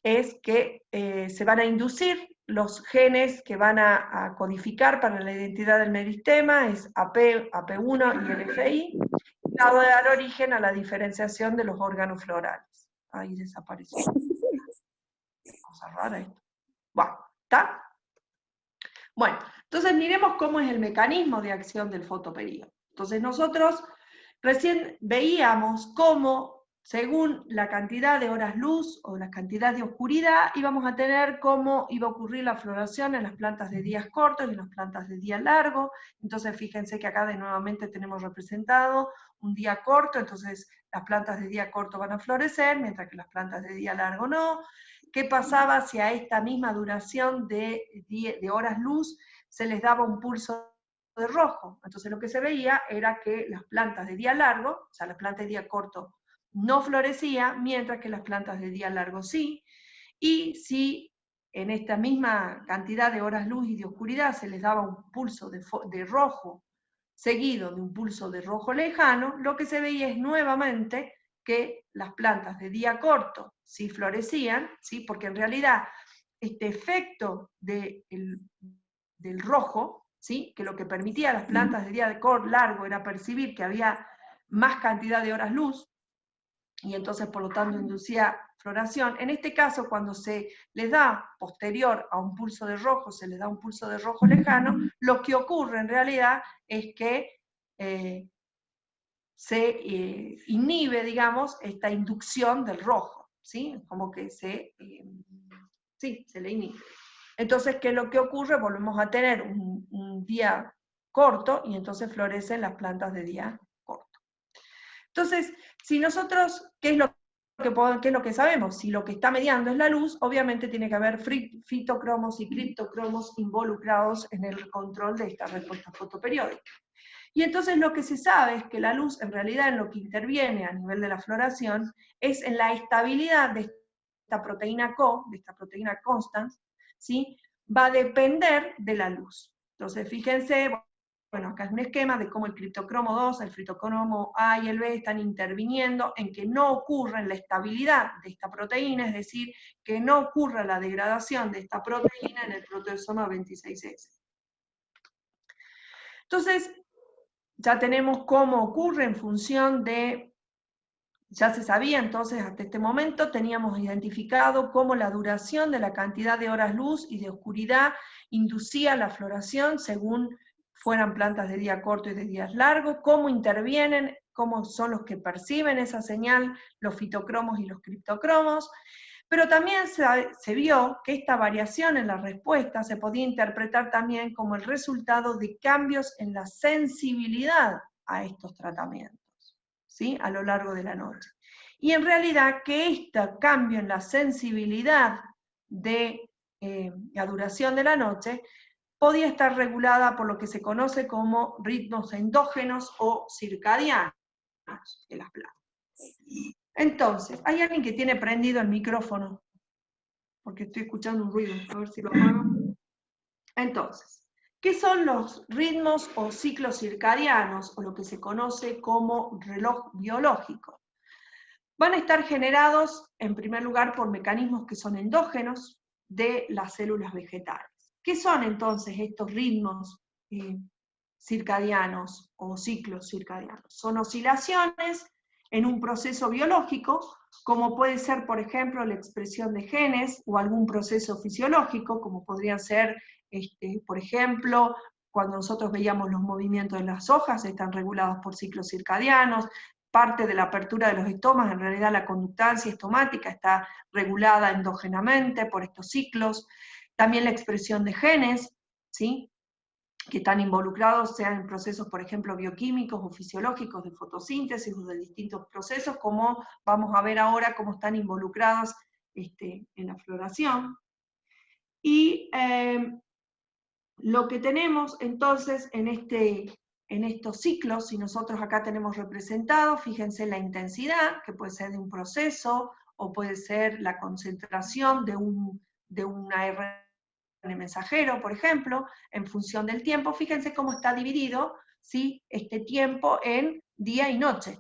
es que se van a inducir los genes que van a codificar para la identidad del meristema, es AP, AP1 y LFI, y va a dar origen a la diferenciación de los órganos florales. Ahí desapareció. Cosa rara esto. Bueno, ¿está? Bueno, entonces miremos cómo es el mecanismo de acción del fotoperíodo. Entonces nosotros recién veíamos cómo, según la cantidad de horas luz o la cantidad de oscuridad, íbamos a tener cómo iba a ocurrir la floración en las plantas de días cortos y en las plantas de día largo. Entonces fíjense que acá nuevamente tenemos representado un día corto, entonces las plantas de día corto van a florecer, mientras que las plantas de día largo no. ¿Qué pasaba si a esta misma duración de horas luz se les daba un pulso de rojo? Entonces lo que se veía era que las plantas de día largo, o sea, las plantas de día corto, no florecían, mientras que las plantas de día largo sí. Y si en esta misma cantidad de horas luz y de oscuridad se les daba un pulso de rojo seguido de un pulso de rojo lejano, lo que se veía es nuevamente que las plantas de día corto sí florecían, ¿sí? Porque en realidad este efecto del rojo, ¿sí? Que lo que permitía a las plantas de día largo era percibir que había más cantidad de horas luz, y entonces por lo tanto inducía floración. En este caso, cuando se les da posterior a un pulso de rojo, se les da un pulso de rojo lejano, lo que ocurre en realidad es que se inhibe, digamos, esta inducción del rojo, ¿sí? Como que se le inhibe. Entonces, ¿qué es lo que ocurre? Volvemos a tener un día corto y entonces florecen las plantas de día corto. Entonces, si nosotros, ¿qué es lo ¿qué es lo que sabemos? Si lo que está mediando es la luz, obviamente tiene que haber fitocromos y criptocromos involucrados en el control de esta respuesta fotoperiódica. Y entonces lo que se sabe es que la luz, en realidad, en lo que interviene a nivel de la floración, es en la estabilidad de esta proteína CO, de esta proteína constans, ¿sí? Va a depender de la luz. Entonces, fíjense, bueno, acá es un esquema de cómo el criptocromo 2, el fitocromo A y el B están interviniendo en que no ocurra la estabilidad de esta proteína, es decir, que no ocurra la degradación de esta proteína en el proteosoma 26S. Entonces, ya tenemos cómo ocurre en función de, ya se sabía entonces hasta este momento, teníamos identificado cómo la duración de la cantidad de horas luz y de oscuridad inducía la floración según fueran plantas de día corto y de días largos, cómo intervienen, cómo son los que perciben esa señal, los fitocromos y los criptocromos, pero también se vio que esta variación en la respuesta se podía interpretar también como el resultado de cambios en la sensibilidad a estos tratamientos, ¿sí? A lo largo de la noche. Y en realidad que este cambio en la sensibilidad de la duración de la noche podía estar regulada por lo que se conoce como ritmos endógenos o circadianos de las plantas. Entonces, ¿hay alguien que tiene prendido el micrófono? Porque estoy escuchando un ruido, a ver si lo apago. Entonces, ¿qué son los ritmos o ciclos circadianos, o lo que se conoce como reloj biológico? Van a estar generados, en primer lugar, por mecanismos que son endógenos de las células vegetales. ¿Qué son entonces estos ritmos circadianos o ciclos circadianos? Son oscilaciones en un proceso biológico, como puede ser, por ejemplo, la expresión de genes o algún proceso fisiológico, como podría ser, por ejemplo, cuando nosotros veíamos los movimientos de las hojas, están regulados por ciclos circadianos, parte de la apertura de los estomas, en realidad la conductancia estomática está regulada endógenamente por estos ciclos, también la expresión de genes, ¿sí? Que están involucrados, sean en procesos, por ejemplo, bioquímicos o fisiológicos de fotosíntesis o de distintos procesos, como vamos a ver ahora cómo están involucrados en la floración. Y lo que tenemos entonces en estos ciclos, si nosotros acá tenemos representado, fíjense la intensidad, que puede ser de un proceso, o puede ser la concentración de un ARN mensajero, por ejemplo, en función del tiempo. Fíjense cómo está dividido, ¿sí? Este tiempo en día y noche.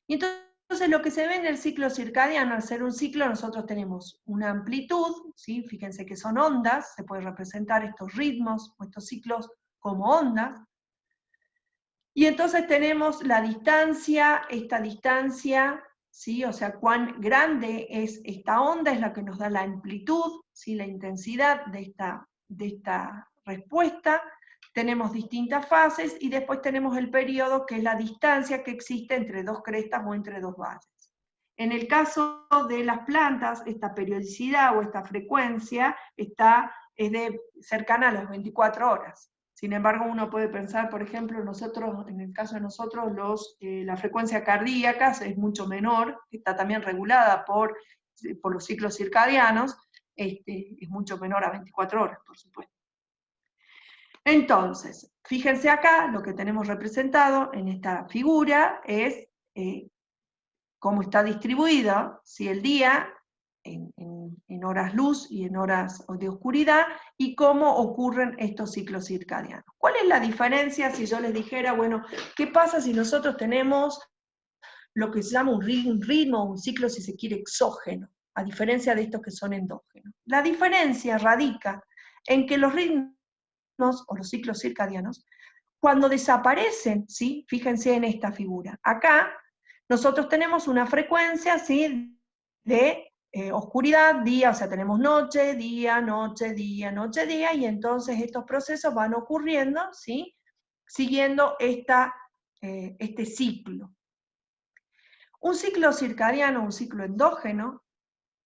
Y entonces lo que se ve en el ciclo circadiano, al ser un ciclo, nosotros tenemos una amplitud, ¿sí? Fíjense que son ondas, se puede representar estos ritmos o estos ciclos como ondas. Y entonces tenemos la distancia, esta distancia, ¿sí? O sea, cuán grande es esta onda, es la que nos da la amplitud, ¿sí? La intensidad de esta respuesta. Tenemos distintas fases y después tenemos el periodo, que es la distancia que existe entre dos crestas o entre dos valles. En el caso de las plantas, esta periodicidad o esta frecuencia es cercana a las 24 horas. Sin embargo, uno puede pensar, por ejemplo, en el caso de nosotros, la frecuencia cardíaca es mucho menor, está también regulada por los ciclos circadianos, es mucho menor a 24 horas, por supuesto. Entonces, fíjense acá, lo que tenemos representado en esta figura es cómo está distribuido, si el día, en horas luz y en horas de oscuridad, y cómo ocurren estos ciclos circadianos. ¿Cuál es la diferencia si yo les dijera, bueno, qué pasa si nosotros tenemos lo que se llama un ritmo, un ciclo, si se quiere, exógeno, a diferencia de estos que son endógenos? La diferencia radica en que los ritmos o los ciclos circadianos, cuando desaparecen, ¿sí? Fíjense en esta figura. Acá nosotros tenemos una frecuencia, ¿sí? De oscuridad, día, o sea, tenemos noche, día, noche, día, noche, día, y entonces estos procesos van ocurriendo, ¿sí? Siguiendo este ciclo. Un ciclo circadiano, un ciclo endógeno,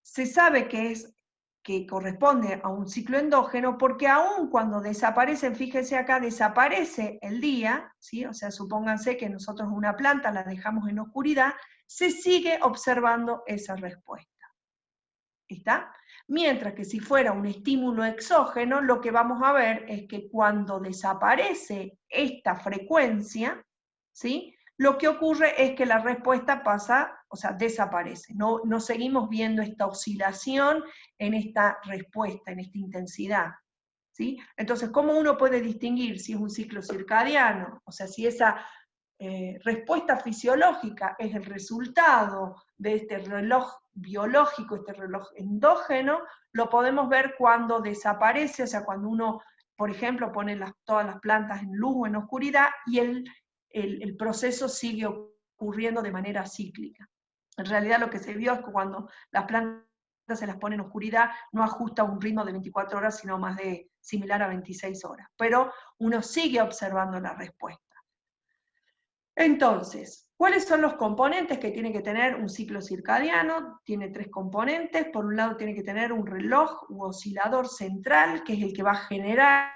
se sabe que es que corresponde a un ciclo endógeno, porque aún cuando desaparecen, fíjense acá, desaparece el día, ¿sí? O sea, supónganse que nosotros una planta la dejamos en oscuridad, se sigue observando esa respuesta. ¿Está? Mientras que si fuera un estímulo exógeno, lo que vamos a ver es que cuando desaparece esta frecuencia, ¿sí? Lo que ocurre es que la respuesta pasa, o sea, desaparece. No seguimos viendo esta oscilación en esta respuesta, en esta intensidad. ¿Sí? Entonces, ¿cómo uno puede distinguir si es un ciclo circadiano? O sea, si esa respuesta fisiológica es el resultado de este reloj biológico, este reloj endógeno, lo podemos ver cuando desaparece, o sea, cuando uno, por ejemplo, pone todas las plantas en luz o en oscuridad y el proceso sigue ocurriendo de manera cíclica. En realidad lo que se vio es que cuando las plantas se las pone en oscuridad, no ajusta un ritmo de 24 horas, sino más de similar a 26 horas. Pero uno sigue observando la respuesta. Entonces, ¿cuáles son los componentes que tiene que tener un ciclo circadiano? Tiene 3 componentes. Por un lado tiene que tener un reloj u oscilador central, que es el que va a generar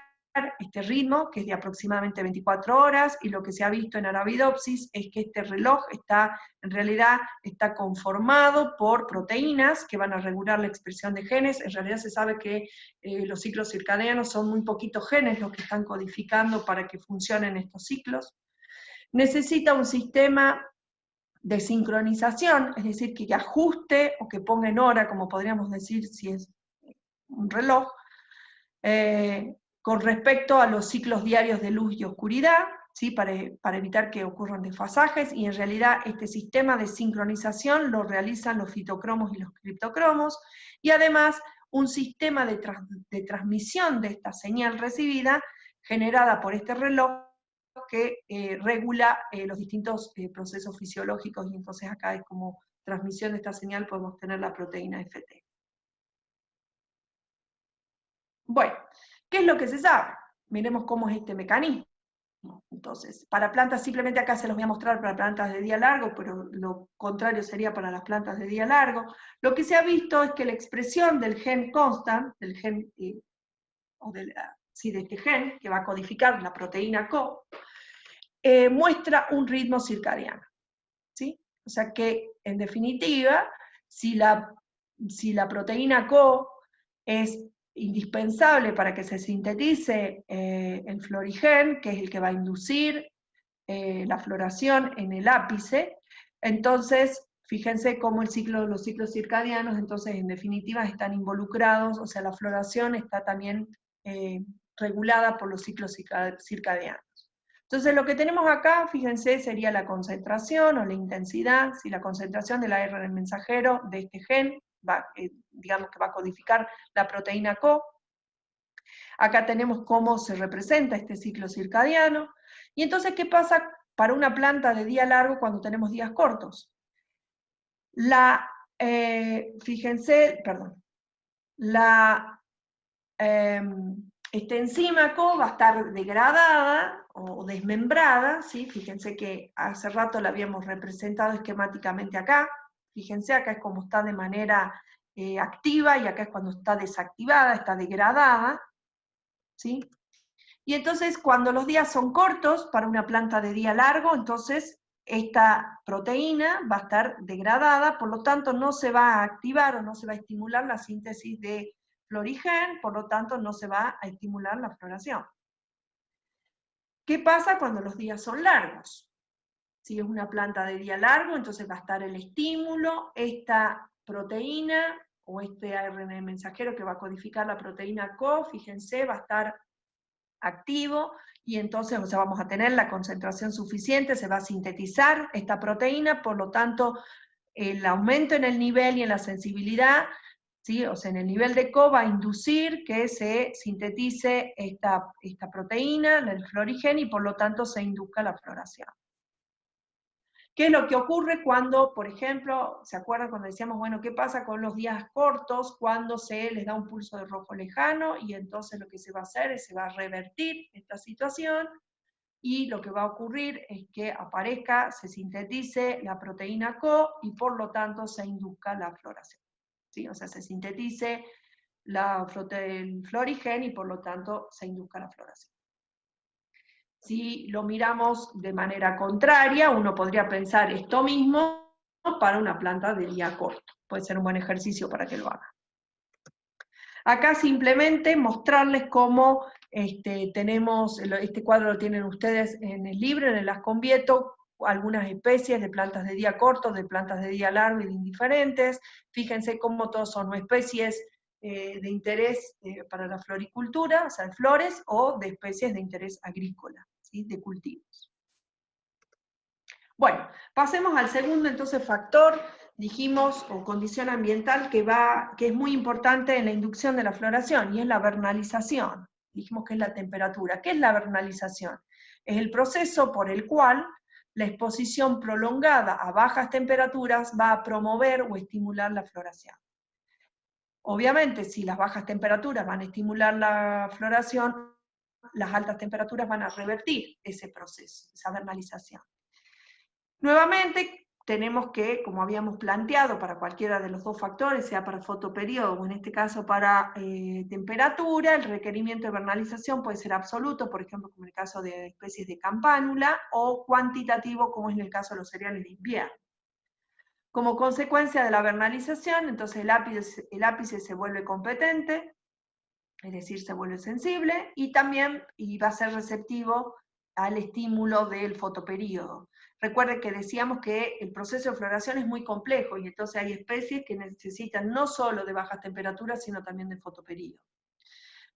este ritmo, que es de aproximadamente 24 horas, y lo que se ha visto en Arabidopsis es que este reloj en realidad está conformado por proteínas que van a regular la expresión de genes. En realidad se sabe que los ciclos circadianos son muy poquitos genes los que están codificando para que funcionen estos ciclos. Necesita un sistema de sincronización, es decir, que ajuste o que ponga en hora, como podríamos decir si es un reloj, con respecto a los ciclos diarios de luz y oscuridad, ¿sí? para evitar que ocurran desfasajes, y en realidad este sistema de sincronización lo realizan los fitocromos y los criptocromos, y además un sistema de transmisión de esta señal recibida generada por este reloj que regula los distintos procesos fisiológicos, y entonces acá es como transmisión de esta señal podemos tener la proteína FT. Bueno, ¿qué es lo que se sabe? Miremos cómo es este mecanismo. Entonces, para plantas, simplemente acá se los voy a mostrar para plantas de día largo, pero lo contrario sería para las plantas de día largo. Lo que se ha visto es que la expresión del gen constant, del gen, de este gen, que va a codificar la proteína CO, muestra un ritmo circadiano. ¿Sí? O sea que, en definitiva, si la proteína CO es indispensable para que se sintetice el florigen, que es el que va a inducir la floración en el ápice, entonces, fíjense cómo los ciclos circadianos, entonces, en definitiva, están involucrados, o sea, la floración está también regulada por los ciclos circadianos. Entonces lo que tenemos acá, fíjense, sería la concentración o la intensidad, si la concentración del ARN mensajero de este gen, digamos que va a codificar la proteína CO. Acá tenemos cómo se representa este ciclo circadiano. Y entonces, ¿qué pasa para una planta de día largo cuando tenemos días cortos? Esta enzima CO va a estar degradada o desmembrada, ¿sí? Fíjense que hace rato la habíamos representado esquemáticamente acá. Fíjense, acá es como está de manera activa, y acá es cuando está desactivada, está degradada, ¿sí? Y entonces, cuando los días son cortos para una planta de día largo, entonces esta proteína va a estar degradada, por lo tanto no se va a activar o no se va a estimular la síntesis de florigen, por lo tanto no se va a estimular la floración. ¿Qué pasa cuando los días son largos? Si es una planta de día largo, entonces va a estar el estímulo, esta proteína o este ARN mensajero que va a codificar la proteína CO, fíjense, va a estar activo, y entonces, o sea, vamos a tener la concentración suficiente, se va a sintetizar esta proteína, por lo tanto, el aumento en el nivel y en la sensibilidad, ¿sí? O sea, en el nivel de CO va a inducir que se sintetice esta proteína, el florigen, y por lo tanto se induzca la floración. ¿Qué es lo que ocurre cuando, por ejemplo, se acuerdan cuando decíamos, bueno, qué pasa con los días cortos cuando se les da un pulso de rojo lejano? Y entonces lo que se va a hacer es se va a revertir esta situación, y lo que va a ocurrir es que aparezca, se sintetice la proteína CO y por lo tanto se induzca la floración. ¿Sí? O sea, se sintetice el florigen y por lo tanto se induzca la floración. Si lo miramos de manera contraria, uno podría pensar esto mismo para una planta de día corto. Puede ser un buen ejercicio para que lo hagan. Acá simplemente mostrarles cómo tenemos, este cuadro lo tienen ustedes en el libro, en el Asconvieto, algunas especies de plantas de día corto, de plantas de día largo y de indiferentes. Fíjense cómo todos son especies de interés para la floricultura, o sea, flores, o de especies de interés agrícola, ¿sí? De cultivos. Bueno, pasemos al segundo entonces factor, dijimos, o condición ambiental que es muy importante en la inducción de la floración, y es la vernalización. Dijimos que es la temperatura. ¿Qué es la vernalización? Es el proceso por el cual la exposición prolongada a bajas temperaturas va a promover o estimular la floración. Obviamente, si las bajas temperaturas van a estimular la floración, las altas temperaturas van a revertir ese proceso, esa vernalización. Nuevamente, tenemos que, como habíamos planteado, para cualquiera de los dos factores, sea para fotoperiodo o en este caso para temperatura, el requerimiento de vernalización puede ser absoluto, por ejemplo, como en el caso de especies de campánula, o cuantitativo, como es en el caso de los cereales de invierno. Como consecuencia de la vernalización, entonces el ápice se vuelve competente, es decir, se vuelve sensible, y también va a ser receptivo al estímulo del fotoperíodo. Recuerden que decíamos que el proceso de floración es muy complejo, y entonces hay especies que necesitan no solo de bajas temperaturas, sino también de fotoperíodo.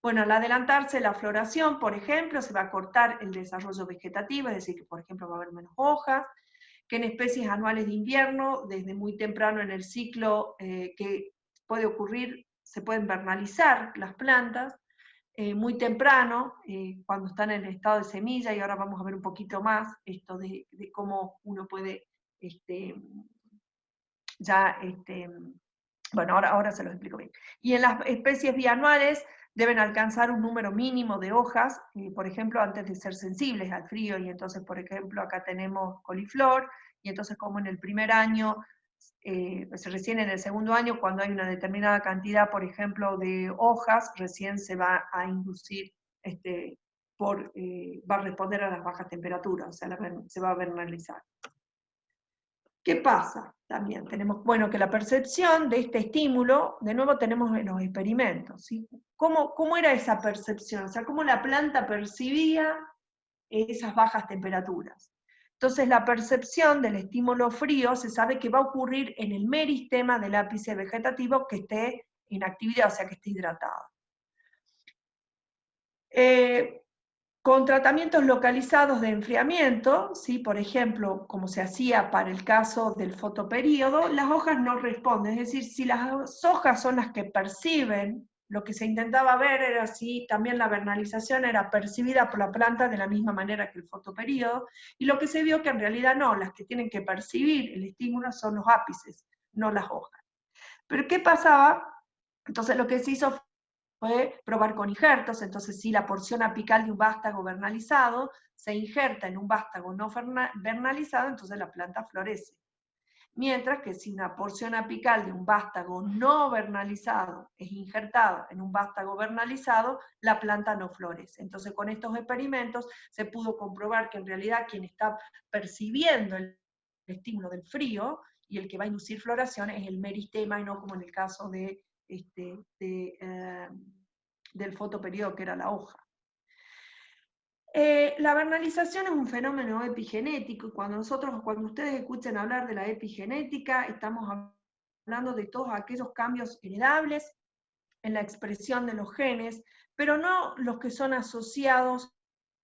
Bueno, al adelantarse la floración, por ejemplo, se va a cortar el desarrollo vegetativo, es decir, que por ejemplo va a haber menos hojas, que en especies anuales de invierno, desde muy temprano en el ciclo que puede ocurrir, se pueden vernalizar las plantas, muy temprano, cuando están en el estado de semilla, y ahora vamos a ver un poquito más esto de cómo uno puede, bueno, ahora se los explico bien. Y en las especies bianuales deben alcanzar un número mínimo de hojas, por ejemplo, antes de ser sensibles al frío, y entonces, por ejemplo, acá tenemos coliflor, y entonces como en el primer año, pues recién en el segundo año, cuando hay una determinada cantidad, por ejemplo, de hojas, recién se va a inducir, va a responder a las bajas temperaturas, o sea, se va a vernalizar. ¿Qué pasa? También tenemos, bueno, que la percepción de este estímulo, de nuevo tenemos en los experimentos, ¿sí? ¿Cómo era esa percepción? O sea, ¿cómo la planta percibía esas bajas temperaturas? Entonces, la percepción del estímulo frío se sabe que va a ocurrir en el meristema del ápice vegetativo que esté en actividad, o sea, que esté hidratado. Con tratamientos localizados de enfriamiento, ¿sí? Por ejemplo, como se hacía para el caso del fotoperíodo, las hojas no responden, es decir, si las hojas son las que perciben, lo que se intentaba ver era si también la vernalización era percibida por la planta de la misma manera que el fotoperíodo, y lo que se vio que en realidad no, las que tienen que percibir el estímulo son los ápices, no las hojas. Pero ¿qué pasaba? Entonces lo que se hizo fue probar con injertos, entonces si la porción apical de un vástago vernalizado se injerta en un vástago no vernalizado, entonces la planta florece. Mientras que si una porción apical de un vástago no vernalizado es injertada en un vástago vernalizado, la planta no florece. Entonces con estos experimentos se pudo comprobar que en realidad quien está percibiendo el estímulo del frío y el que va a inducir floración es el meristema, y no como en el caso de del fotoperiodo, que era la hoja. La vernalización es un fenómeno epigenético, y cuando ustedes escuchen hablar de la epigenética, estamos hablando de todos aquellos cambios heredables en la expresión de los genes, pero no los que son asociados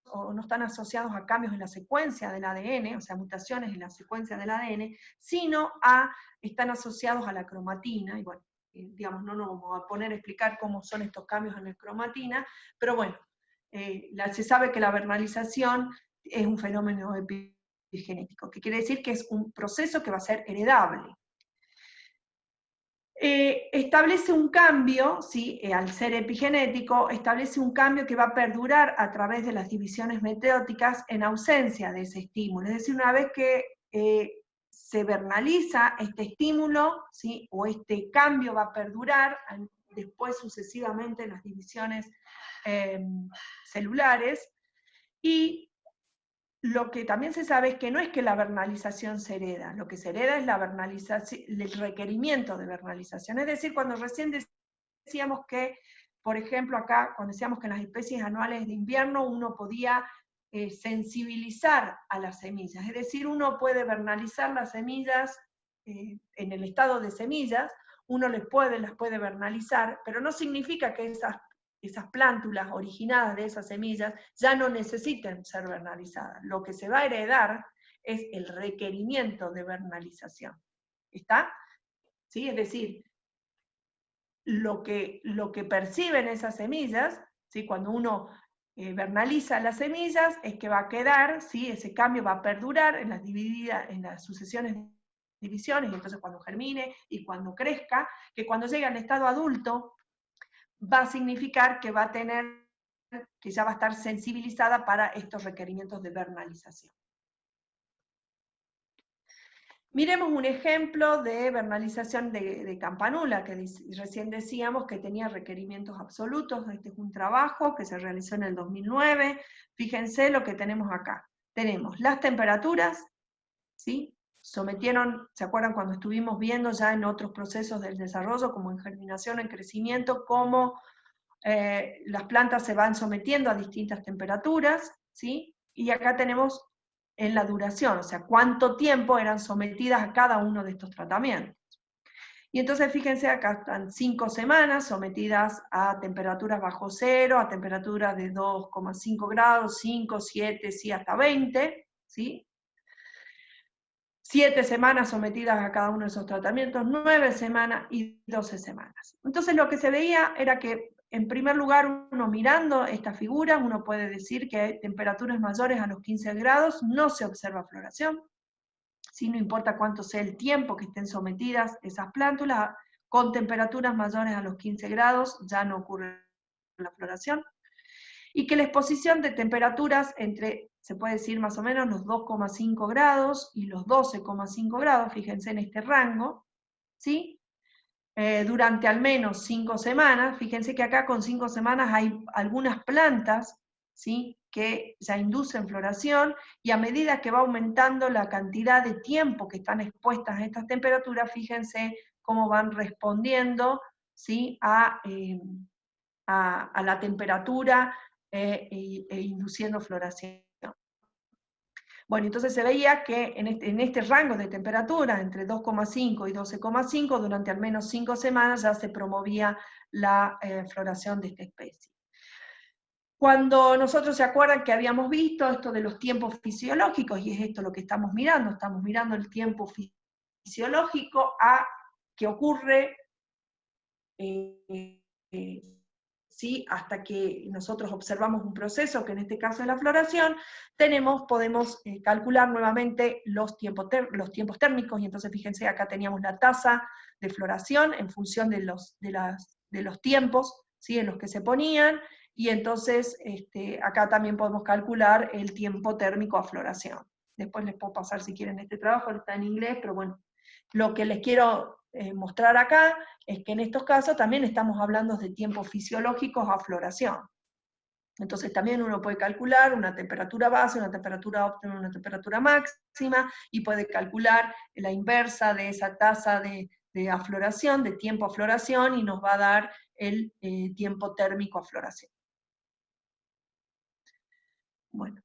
o no están asociados a cambios en la secuencia del ADN, o sea, mutaciones en la secuencia del ADN, sino están asociados a la cromatina, y bueno, digamos, no nos vamos a poner a explicar cómo son estos cambios en la cromatina, pero bueno, se sabe que la vernalización es un fenómeno epigenético, que quiere decir que es un proceso que va a ser heredable. Establece un cambio, ¿sí? Al ser epigenético, establece un cambio que va a perdurar a través de las divisiones metóticas en ausencia de ese estímulo. Es decir, una vez que se vernaliza este estímulo, ¿sí? O este cambio va a perdurar después sucesivamente en las divisiones celulares. Y lo que también se sabe es que no es que la vernalización se hereda, lo que se hereda es la vernalización, el requerimiento de vernalización. Es decir, cuando recién decíamos que, por ejemplo, acá, cuando decíamos que en las especies anuales de invierno uno podía sensibilizar a las semillas, es decir, uno puede vernalizar las semillas en el estado de semillas, uno las puede vernalizar, pero no significa que esas plántulas originadas de esas semillas ya no necesiten ser vernalizadas. Lo que se va a heredar es el requerimiento de vernalización. ¿Está? ¿Sí? Es decir, lo que perciben esas semillas, ¿sí? Cuando uno vernaliza las semillas, es que va a quedar, ¿sí? Ese cambio va a perdurar en las sucesiones de divisiones, y entonces cuando germine y cuando crezca, que cuando llegue al estado adulto, va a significar que ya va a estar sensibilizada para estos requerimientos de vernalización. Miremos un ejemplo de vernalización de campanula, que recién decíamos que tenía requerimientos absolutos. Este es un trabajo que se realizó en el 2009. Fíjense lo que tenemos acá. Tenemos las temperaturas, ¿sí? Sometieron, ¿se acuerdan cuando estuvimos viendo ya en otros procesos del desarrollo, como en germinación, en crecimiento, cómo las plantas se van sometiendo a distintas temperaturas, ¿sí? Y acá tenemos en la duración, o sea, cuánto tiempo eran sometidas a cada uno de estos tratamientos. Y entonces fíjense, acá están 5 semanas sometidas a temperaturas bajo cero, a temperaturas de 2,5 grados, 5, 7, sí, hasta 20, ¿sí? 7 semanas sometidas a cada uno de esos tratamientos, 9 semanas y 12 semanas. Entonces lo que se veía era que, en primer lugar, uno mirando estas figuras, uno puede decir que hay temperaturas mayores a los 15 grados, no se observa floración, ¿sí? No importa cuánto sea el tiempo que estén sometidas esas plántulas, con temperaturas mayores a los 15 grados ya no ocurre la floración. Y que la exposición de temperaturas entre, se puede decir más o menos, los 2,5 grados y los 12,5 grados, fíjense en este rango, ¿sí? Durante al menos 5 semanas, fíjense que acá con 5 semanas hay algunas plantas, ¿sí? Que ya inducen floración, y a medida que va aumentando la cantidad de tiempo que están expuestas a estas temperaturas, fíjense cómo van respondiendo, ¿sí? a la temperatura e induciendo floración. Bueno, entonces se veía que en este rango de temperatura, entre 2,5 y 12,5, durante al menos 5 semanas ya se promovía la floración de esta especie. Cuando nosotros se acuerdan que habíamos visto esto de los tiempos fisiológicos, y es esto lo que estamos mirando el tiempo fisiológico que ocurre ¿sí? Hasta que nosotros observamos un proceso, que en este caso es la floración, podemos calcular nuevamente los tiempos térmicos, y entonces fíjense, acá teníamos la tasa de floración en función de los tiempos, ¿sí? En los que se ponían, y entonces acá también podemos calcular el tiempo térmico a floración. Después les puedo pasar si quieren este trabajo, está en inglés, pero bueno, lo que les quiero mostrar acá es que en estos casos también estamos hablando de tiempos fisiológicos a floración. Entonces también uno puede calcular una temperatura base, una temperatura óptima, una temperatura máxima, y puede calcular la inversa de esa tasa de afloración, de tiempo a floración, y nos va a dar el tiempo térmico a floración. Bueno.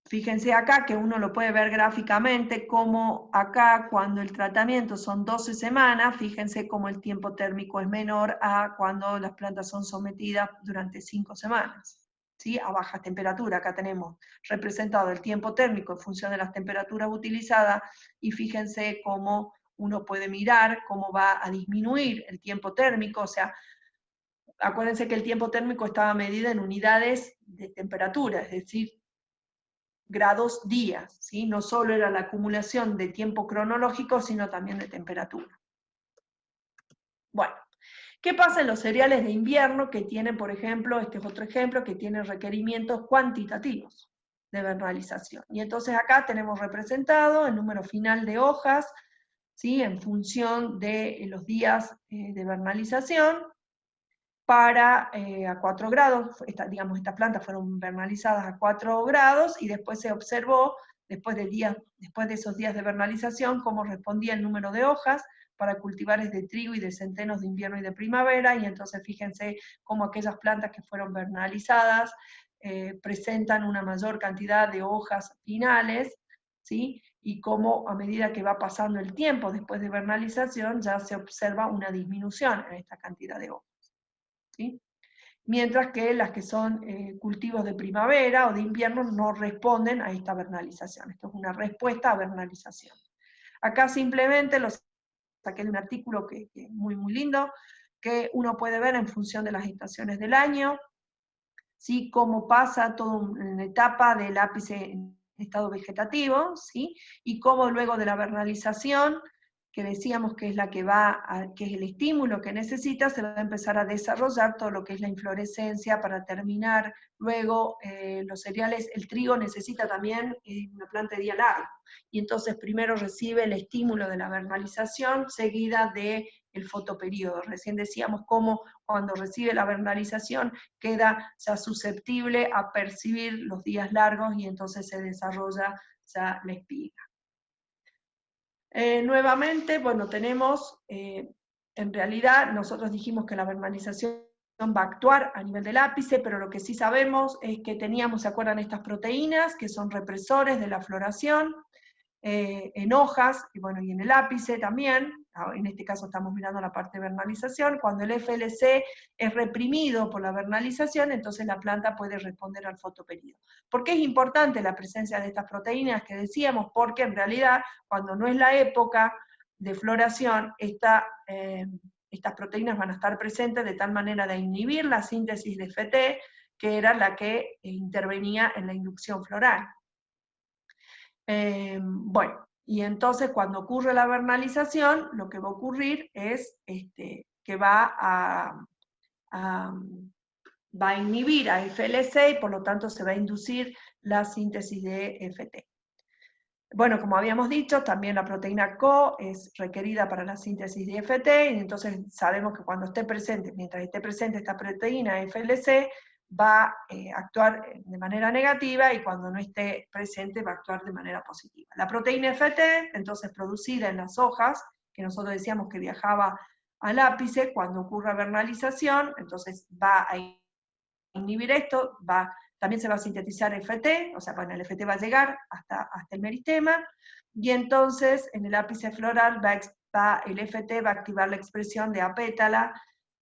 Fíjense acá que uno lo puede ver gráficamente, como acá cuando el tratamiento son 12 semanas, fíjense cómo el tiempo térmico es menor a cuando las plantas son sometidas durante 5 semanas, ¿sí? A baja temperatura. Acá tenemos representado el tiempo térmico en función de las temperaturas utilizadas, y fíjense cómo uno puede mirar cómo va a disminuir el tiempo térmico. O sea, acuérdense que el tiempo térmico estaba medido en unidades de temperatura, es decir, grados días, ¿sí? No solo era la acumulación de tiempo cronológico, sino también de temperatura. Bueno, ¿qué pasa en los cereales de invierno que tienen, por ejemplo, este es otro ejemplo, que tienen requerimientos cuantitativos de vernalización? Y entonces acá tenemos representado el número final de hojas, ¿sí? En función de los días de vernalización, para a 4 grados, digamos, estas plantas fueron vernalizadas a 4 grados, y después se observó, después de esos días de vernalización, cómo respondía el número de hojas para cultivares de trigo y de centenos de invierno y de primavera, y entonces fíjense cómo aquellas plantas que fueron vernalizadas presentan una mayor cantidad de hojas finales, ¿sí? Y cómo a medida que va pasando el tiempo después de vernalización ya se observa una disminución en esta cantidad de hojas, ¿sí? Mientras que las que son cultivos de primavera o de invierno no responden a esta vernalización. Esto es una respuesta a vernalización. Acá simplemente los saqué de un artículo que es muy, muy lindo, que uno puede ver en función de las estaciones del año, ¿sí? Cómo pasa toda una etapa del ápice en estado vegetativo, ¿sí? Y cómo luego de la vernalización, que decíamos que es la que que es el estímulo que necesita, se va a empezar a desarrollar todo lo que es la inflorescencia para terminar luego los cereales. El trigo necesita también una planta de día largo, y entonces primero recibe el estímulo de la vernalización, seguida de el fotoperíodo. Recién decíamos cómo cuando recibe la vernalización queda ya susceptible a percibir los días largos, y entonces se desarrolla ya la espiga. Nuevamente, bueno, tenemos, en realidad, nosotros dijimos que la vernalización va a actuar a nivel del ápice, pero lo que sí sabemos es que teníamos, ¿se acuerdan?, estas proteínas que son represores de la floración, en hojas, y bueno, y en el ápice también. En este caso estamos mirando la parte de vernalización. Cuando el FLC es reprimido por la vernalización, entonces la planta puede responder al fotoperíodo. ¿Por qué es importante la presencia de estas proteínas que decíamos? Porque en realidad, cuando no es la época de floración, estas proteínas van a estar presentes de tal manera de inhibir la síntesis de FT, que era la que intervenía en la inducción floral. Bueno, y entonces cuando ocurre la vernalización, lo que va a ocurrir es que va a inhibir a FLC, y por lo tanto se va a inducir la síntesis de FT. Bueno, como habíamos dicho, también la proteína CO es requerida para la síntesis de FT, y entonces sabemos que cuando esté presente, mientras esté presente esta proteína FLC, va a actuar de manera negativa, y cuando no esté presente va a actuar de manera positiva. La proteína FT, entonces producida en las hojas, que nosotros decíamos que viajaba al ápice, cuando ocurra vernalización, entonces va a inhibir esto, también se va a sintetizar FT, o sea, bueno, el FT va a llegar hasta el meristema, y entonces en el ápice floral el FT va a activar la expresión de apétala,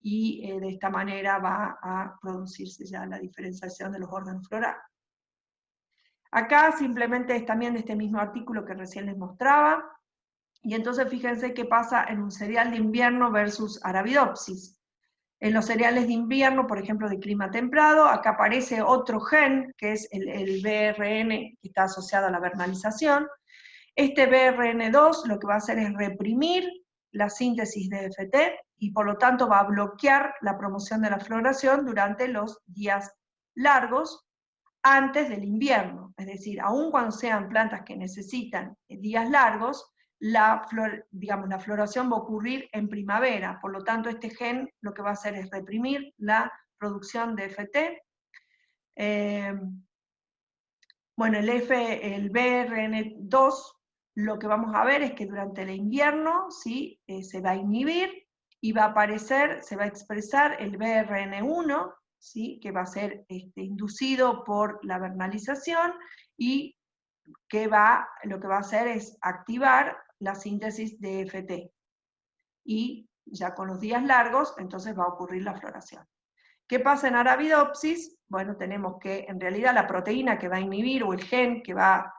y de esta manera va a producirse ya la diferenciación de los órganos florales. Acá simplemente es también de este mismo artículo que recién les mostraba, y entonces fíjense qué pasa en un cereal de invierno versus Arabidopsis. En los cereales de invierno, por ejemplo, de clima templado, acá aparece otro gen, que es el BRN, que está asociado a la vernalización. Este BRN2 lo que va a hacer es reprimir la síntesis de FT, y por lo tanto va a bloquear la promoción de la floración durante los días largos antes del invierno. Es decir, aun cuando sean plantas que necesitan días largos, la floración va a ocurrir en primavera. Por lo tanto, este gen lo que va a hacer es reprimir la producción de FT. Bueno, el BRN2, lo que vamos a ver es que durante el invierno, ¿sí? Se va a inhibir, y va a aparecer, se va a expresar el BRN1, ¿sí? Que va a ser inducido por la vernalización, y que lo que va a hacer es activar la síntesis de FT. Y ya con los días largos, entonces va a ocurrir la floración. ¿Qué pasa en Arabidopsis? Bueno, tenemos que en realidad la proteína que va a inhibir, o el gen que va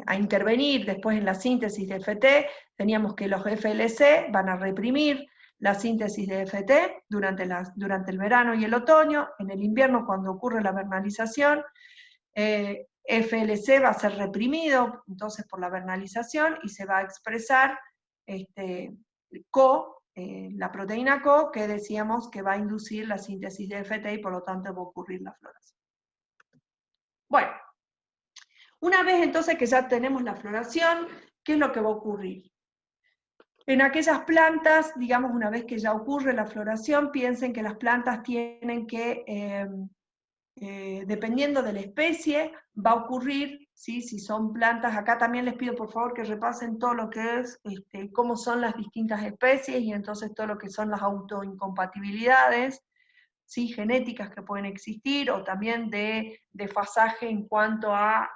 a intervenir después en la síntesis de FT, teníamos que los FLC van a reprimir la síntesis de FT durante el verano y el otoño. En el invierno, cuando ocurre la vernalización, FLC va a ser reprimido entonces por la vernalización, y se va a expresar CO, la proteína CO, que decíamos que va a inducir la síntesis de FT, y por lo tanto va a ocurrir la floración. Bueno, una vez entonces que ya tenemos la floración, ¿qué es lo que va a ocurrir? En aquellas plantas, digamos, una vez que ya ocurre la floración, piensen que las plantas tienen que, dependiendo de la especie, va a ocurrir, ¿sí? Si son plantas, acá también les pido por favor que repasen todo lo que es, cómo son las distintas especies, y entonces todo lo que son las autoincompatibilidades, ¿sí? Genéticas que pueden existir, o también de desfasaje en cuanto a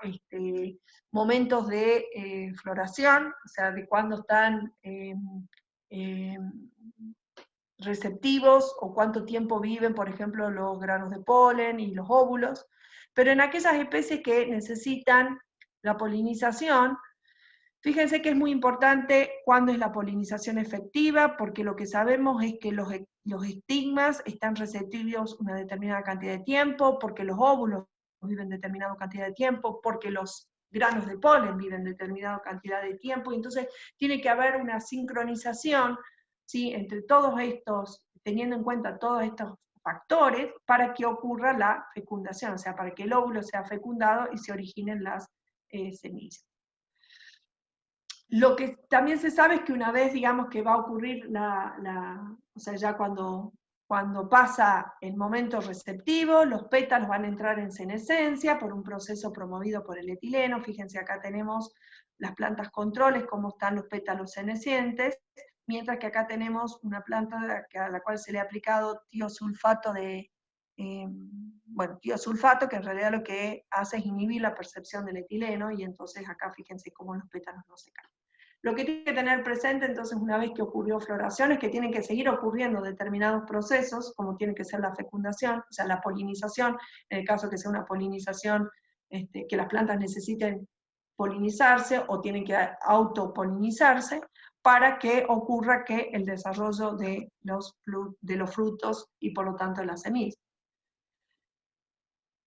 momentos de floración, o sea, de cuándo están receptivos, o cuánto tiempo viven, por ejemplo, los granos de polen y los óvulos. Pero en aquellas especies que necesitan la polinización, fíjense que es muy importante cuándo es la polinización efectiva, porque lo que sabemos es que los estigmas están receptivos una determinada cantidad de tiempo, porque los óvulos viven determinada cantidad de tiempo, porque los granos de polen viven determinada cantidad de tiempo, y entonces tiene que haber una sincronización, ¿sí? Entre todos estos, teniendo en cuenta todos estos factores, para que ocurra la fecundación, o sea, para que el óvulo sea fecundado y se originen las semillas. Lo que también se sabe es que una vez, digamos, que va a ocurrir o sea, ya cuando pasa el momento receptivo, los pétalos van a entrar en senescencia por un proceso promovido por el etileno. Fíjense, acá tenemos las plantas controles, cómo están los pétalos senescentes, mientras que acá tenemos una planta a la cual se le ha aplicado tiosulfato tiosulfato, que en realidad lo que hace es inhibir la percepción del etileno, y entonces acá fíjense cómo los pétalos no se caen. Lo que tiene que tener presente entonces, una vez que ocurrió floración, es que tienen que seguir ocurriendo determinados procesos, como tiene que ser la fecundación, o sea, la polinización, en el caso que sea una polinización, que las plantas necesiten polinizarse o tienen que autopolinizarse, para que ocurra que el desarrollo de los frutos y por lo tanto las semillas.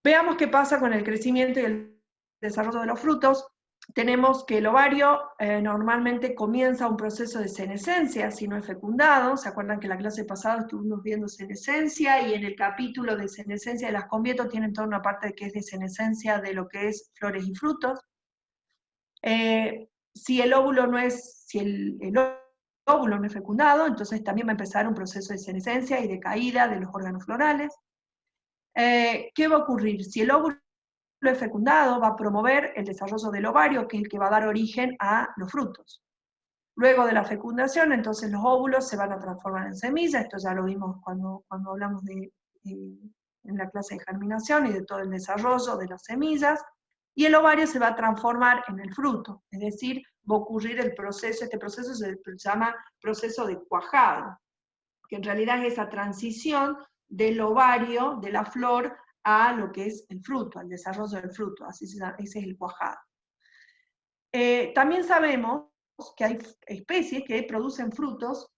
Veamos qué pasa con el crecimiento y el desarrollo de los frutos. Tenemos que el ovario normalmente comienza un proceso de senescencia si no es fecundado. ¿Se acuerdan que la clase pasada estuvimos viendo senescencia, y en el capítulo de senescencia de las convietos tienen toda una parte que es de senescencia de lo que es flores y frutos? Si el óvulo no es, óvulo no es fecundado, entonces también va a empezar un proceso de senescencia y de caída de los órganos florales. ¿Qué va a ocurrir? Si el óvulo es fecundado, va a promover el desarrollo del ovario, que es el que va a dar origen a los frutos. Luego de la fecundación, entonces los óvulos se van a transformar en semillas. Esto ya lo vimos cuando hablamos en la clase de germinación y de todo el desarrollo de las semillas. Y el ovario se va a transformar en el fruto, es decir, va a ocurrir el proceso, este proceso se llama proceso de cuajado, que en realidad es esa transición del ovario, de la flor, a lo que es el fruto, al desarrollo del fruto, ese es el cuajado. También sabemos que hay especies que producen frutos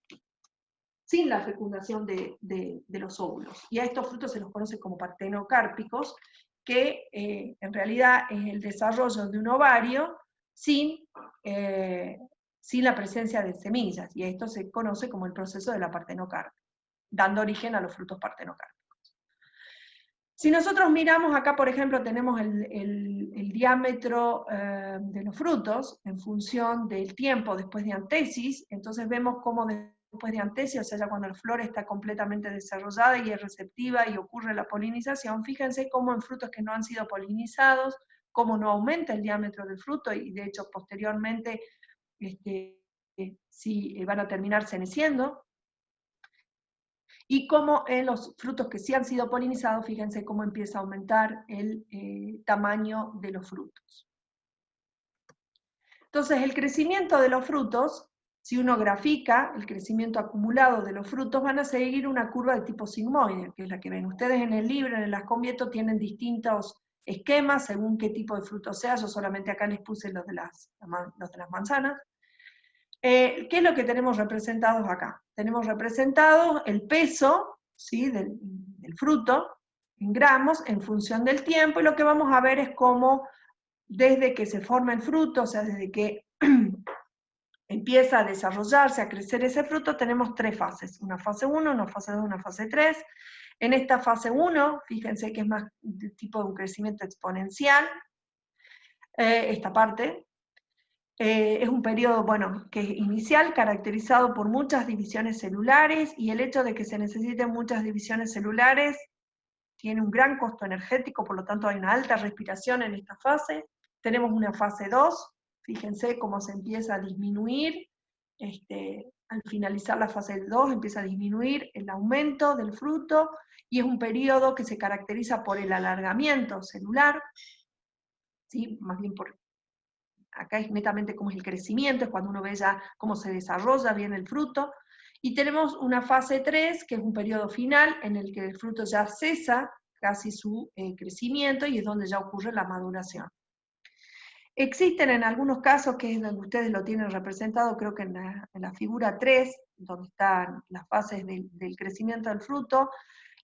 sin la fecundación de los óvulos, y a estos frutos se los conoce como partenocárpicos, que en realidad es el desarrollo de un ovario sin la presencia de semillas, y esto se conoce como el proceso de la partenocárpica, dando origen a los frutos partenocárpicos. Si nosotros miramos acá, por ejemplo, tenemos el diámetro de los frutos en función del tiempo después de antesis, entonces vemos cómo después de antesis, o sea, ya cuando la flor está completamente desarrollada y es receptiva y ocurre la polinización, fíjense cómo en frutos que no han sido polinizados, cómo no aumenta el diámetro del fruto, y de hecho posteriormente sí, van a terminar ceneciendo. Y como en los frutos que sí han sido polinizados, fíjense cómo empieza a aumentar el tamaño de los frutos. Entonces, el crecimiento de los frutos, si uno grafica el crecimiento acumulado de los frutos, van a seguir una curva de tipo sigmoide, que es la que ven ustedes en el libro. En las convietos tienen distintos esquemas según qué tipo de fruto sea. Yo solamente acá les puse los de las manzanas. ¿Qué es lo que tenemos representados acá? Tenemos representado el peso, ¿sí?, del fruto en gramos en función del tiempo, y lo que vamos a ver es cómo desde que se forma el fruto, o sea, desde que empieza a desarrollarse, a crecer ese fruto, tenemos tres fases: una fase 1, una fase 2, una fase 3. En esta fase 1, fíjense que es más de tipo de un crecimiento exponencial, esta parte. Es un periodo, bueno, que es inicial, caracterizado por muchas divisiones celulares, y el hecho de que se necesiten muchas divisiones celulares tiene un gran costo energético, por lo tanto hay una alta respiración en esta fase. Tenemos una fase 2, fíjense cómo se empieza a disminuir, al finalizar la fase 2 empieza a disminuir el aumento del fruto, y es un periodo que se caracteriza por el alargamiento celular, ¿sí? Más bien por, acá es netamente cómo es el crecimiento, es cuando uno ve ya cómo se desarrolla bien el fruto. Y tenemos una fase 3, que es un periodo final, en el que el fruto ya cesa casi su crecimiento, y es donde ya ocurre la maduración. Existen en algunos casos, que es donde ustedes lo tienen representado, creo que en la figura 3, donde están las fases del crecimiento del fruto,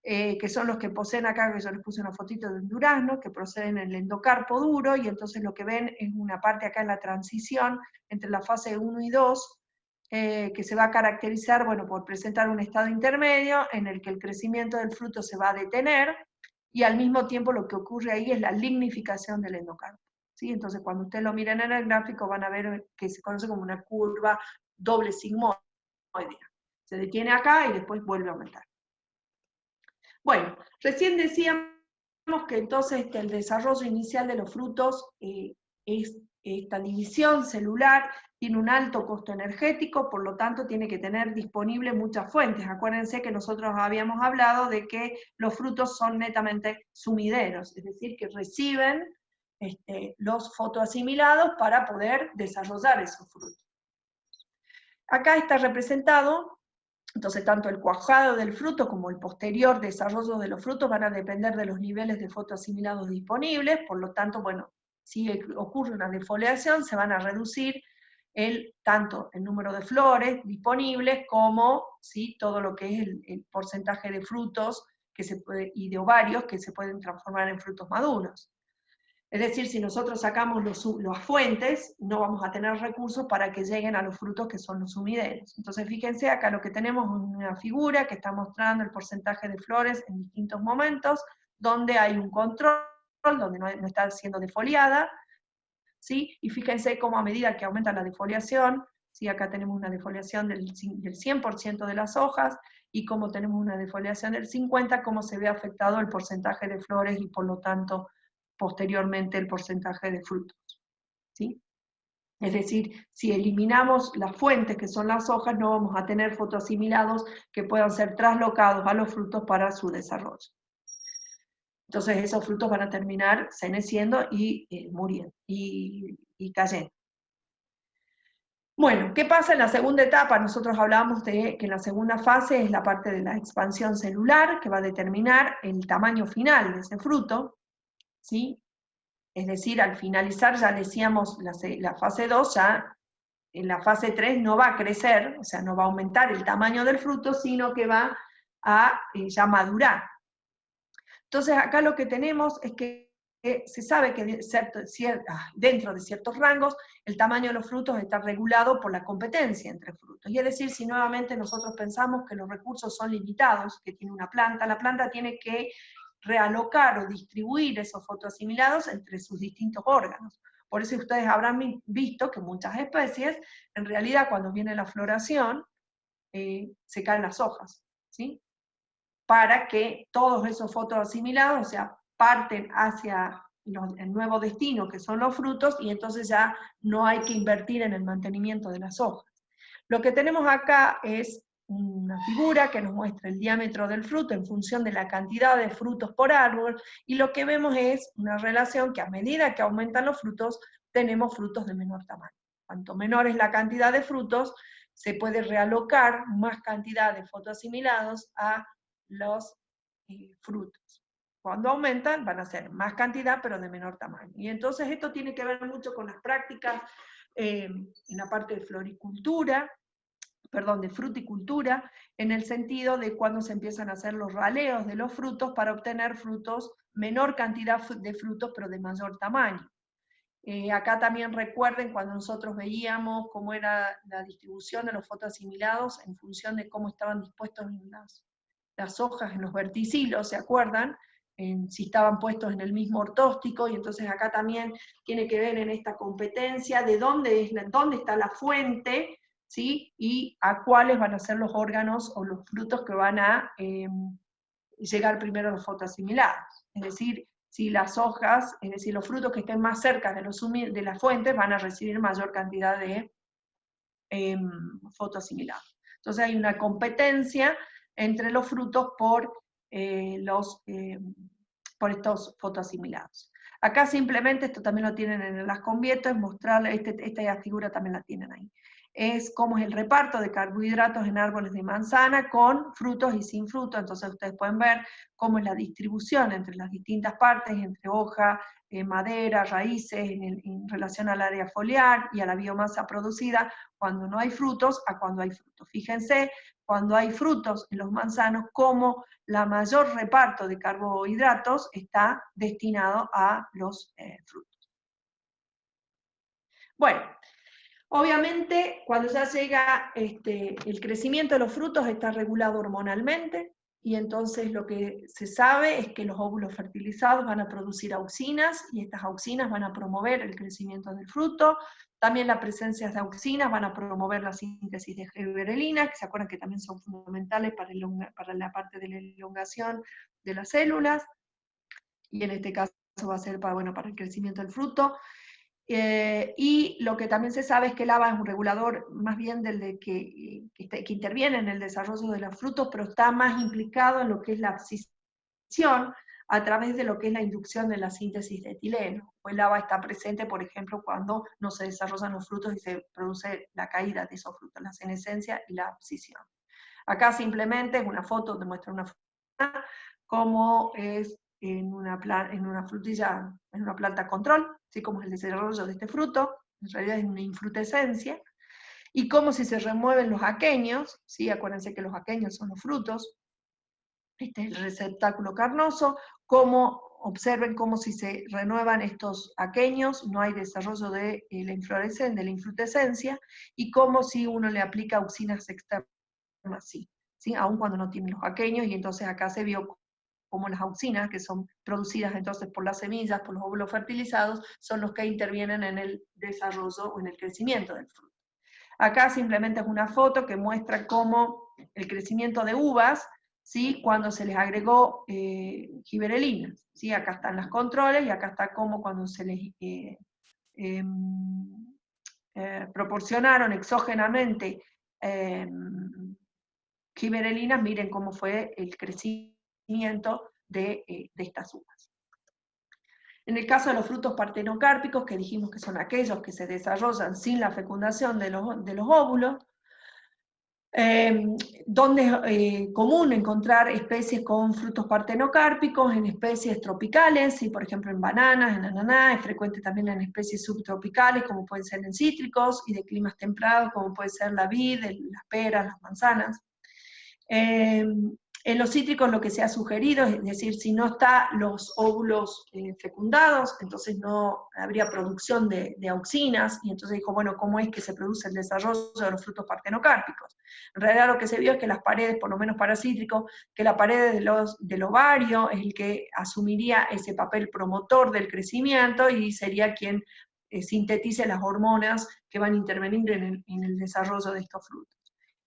que son los que poseen acá, que yo les puse una fotito de un durazno, que proceden en el endocarpo duro, y entonces lo que ven es una parte acá en la transición entre la fase 1 y 2, que se va a caracterizar, bueno, por presentar un estado intermedio en el que el crecimiento del fruto se va a detener, y al mismo tiempo lo que ocurre ahí es la lignificación del endocarpo. ¿Sí? Entonces cuando ustedes lo miren en el gráfico van a ver que se conoce como una curva doble sigmoidea. Se detiene acá y después vuelve a aumentar. Bueno, recién decíamos que entonces el desarrollo inicial de los frutos es esta división celular, tiene un alto costo energético, por lo tanto tiene que tener disponible muchas fuentes. Acuérdense que nosotros habíamos hablado de que los frutos son netamente sumideros, es decir, que reciben los fotoasimilados para poder desarrollar esos frutos. Acá está representado. Entonces, tanto el cuajado del fruto como el posterior desarrollo de los frutos van a depender de los niveles de fotoasimilados disponibles, por lo tanto, bueno, si ocurre una defoliación, se van a reducir tanto el número de flores disponibles como ¿sí? todo lo que es el porcentaje de frutos y de ovarios que se pueden transformar en frutos maduros. Es decir, si nosotros sacamos las fuentes, no vamos a tener recursos para que lleguen a los frutos que son los sumideros. Entonces, fíjense, acá lo que tenemos es una figura que está mostrando el porcentaje de flores en distintos momentos, donde hay un control, donde no está siendo defoliada, ¿sí? Y fíjense cómo a medida que aumenta la defoliación, ¿sí? Acá tenemos una defoliación del 100% de las hojas, y como tenemos una defoliación del 50%, cómo se ve afectado el porcentaje de flores y por lo tanto posteriormente el porcentaje de frutos. ¿Sí? Es decir, si eliminamos las fuentes que son las hojas, no vamos a tener fotoasimilados que puedan ser traslocados a los frutos para su desarrollo. Entonces esos frutos van a terminar ceneciendo y muriendo y cayendo. Bueno, ¿qué pasa en la segunda etapa? Nosotros hablábamos de que en la segunda fase es la parte de la expansión celular, que va a determinar el tamaño final de ese fruto, ¿sí? Es decir, al finalizar, ya decíamos, la fase 2, ya en la fase 3 no va a crecer, o sea, no va a aumentar el tamaño del fruto, sino que va a ya madurar. Entonces, acá lo que tenemos es que se sabe que dentro de ciertos rangos, el tamaño de los frutos está regulado por la competencia entre frutos. Y es decir, si nuevamente nosotros pensamos que los recursos son limitados, que tiene una planta, la planta tiene que realocar o distribuir esos fotoasimilados entre sus distintos órganos. Por eso ustedes habrán visto que muchas especies, en realidad cuando viene la floración, se caen las hojas, ¿sí? Para que todos esos fotoasimilados, o sea, parten hacia el nuevo destino, que son los frutos, y entonces ya no hay que invertir en el mantenimiento de las hojas. Lo que tenemos acá es una figura que nos muestra el diámetro del fruto en función de la cantidad de frutos por árbol, y lo que vemos es una relación que a medida que aumentan los frutos, tenemos frutos de menor tamaño. Cuanto menor es la cantidad de frutos, se puede realocar más cantidad de fotoasimilados a los frutos. Cuando aumentan van a ser más cantidad pero de menor tamaño. Y entonces esto tiene que ver mucho con las prácticas en la parte de floricultura, de fruticultura, en el sentido de cuando se empiezan a hacer los raleos de los frutos para obtener frutos, menor cantidad de frutos pero de mayor tamaño. Acá también recuerden cuando nosotros veíamos cómo era la distribución de los fotoasimilados en función de cómo estaban dispuestos en las hojas, en los verticilos, ¿se acuerdan? si estaban puestos en el mismo ortóstico, y entonces acá también tiene que ver en esta competencia de dónde está la fuente, ¿sí? Y a cuáles van a ser los órganos o los frutos que van a llegar primero a los fotoasimilados. Es decir, si las hojas, es decir, los frutos que estén más cerca de las fuentes van a recibir mayor cantidad de fotoasimilados. Entonces hay una competencia entre los frutos por estos fotoasimilados. Acá simplemente, esto también lo tienen en las conviertes, mostrarle, esta figura también la tienen ahí. Es cómo es el reparto de carbohidratos en árboles de manzana con frutos y sin frutos. Entonces ustedes pueden ver cómo es la distribución entre las distintas partes, entre hoja, madera, raíces, en relación al área foliar y a la biomasa producida cuando no hay frutos a cuando hay frutos. Fíjense, cuando hay frutos en los manzanos, cómo la mayor reparto de carbohidratos está destinado a los frutos. Bueno, obviamente, cuando ya llega el crecimiento de los frutos está regulado hormonalmente, y entonces lo que se sabe es que los óvulos fertilizados van a producir auxinas, y estas auxinas van a promover el crecimiento del fruto. También la presencia de auxinas van a promover la síntesis de gibberelina, que se acuerdan que también son fundamentales para la parte de la elongación de las células, y en este caso va a ser para el crecimiento del fruto. Y lo que también se sabe es que el ABA es un regulador más bien que interviene en el desarrollo de los frutos, pero está más implicado en lo que es la abscisión a través de lo que es la inducción de la síntesis de etileno. O el ABA está presente, por ejemplo, cuando no se desarrollan los frutos y se produce la caída de esos frutos, la senescencia y la abscisión. Acá simplemente es una foto, demuestra una fruta, cómo es en una frutilla, en una planta control, ¿sí? Como es el desarrollo de este fruto, en realidad es una infrutescencia, y cómo si se remueven los aquenios, ¿sí? Acuérdense que los aquenios son los frutos, este es el receptáculo carnoso, observen cómo si se renuevan estos aquenios, no hay desarrollo de la infrutescencia, y cómo si uno le aplica auxinas externas, sí, aun cuando no tienen los aquenios, y entonces acá se vio como las auxinas, que son producidas entonces por las semillas, por los óvulos fertilizados, son los que intervienen en el desarrollo o en el crecimiento del fruto. Acá simplemente es una foto que muestra cómo el crecimiento de uvas, ¿sí? Cuando se les agregó gibberelinas, ¿sí? Acá están las controles, y acá está cómo cuando se les proporcionaron exógenamente gibberelinas, miren cómo fue el crecimiento de estas uvas. En el caso de los frutos partenocárpicos, que dijimos que son aquellos que se desarrollan sin la fecundación de los óvulos, donde es común encontrar especies con frutos partenocárpicos en especies tropicales, ¿sí? Por ejemplo en bananas, en ananá, es frecuente también en especies subtropicales, como pueden ser en cítricos, y de climas templados, como puede ser la vid, las peras, las manzanas. En los cítricos lo que se ha sugerido, es decir, si no están los óvulos fecundados, entonces no habría producción de auxinas, y entonces dijo, bueno, ¿cómo es que se produce el desarrollo de los frutos partenocárpicos? En realidad lo que se vio es que las paredes, por lo menos para cítricos, que la pared del ovario es el que asumiría ese papel promotor del crecimiento, y sería quien sintetice las hormonas que van a intervenir en el desarrollo de estos frutos.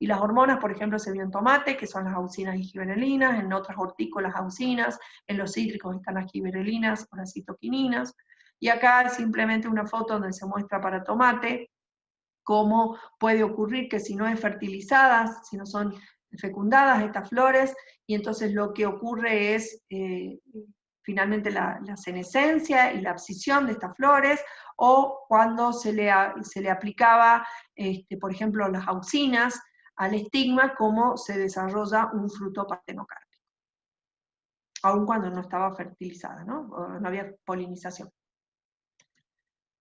Y las hormonas, por ejemplo, se vio en tomate, que son las auxinas y gibberelinas, en otras hortícolas auxinas, en los cítricos están las gibberelinas o las citoquininas, y acá es simplemente una foto donde se muestra para tomate cómo puede ocurrir que si no es fertilizadas, si no son fecundadas estas flores, y entonces lo que ocurre es finalmente la senescencia y la abscisión de estas flores, o cuando se le aplicaba, por ejemplo, las auxinas al estigma, cómo se desarrolla un fruto partenocárpico, aun cuando no estaba fertilizada, ¿no? No había polinización.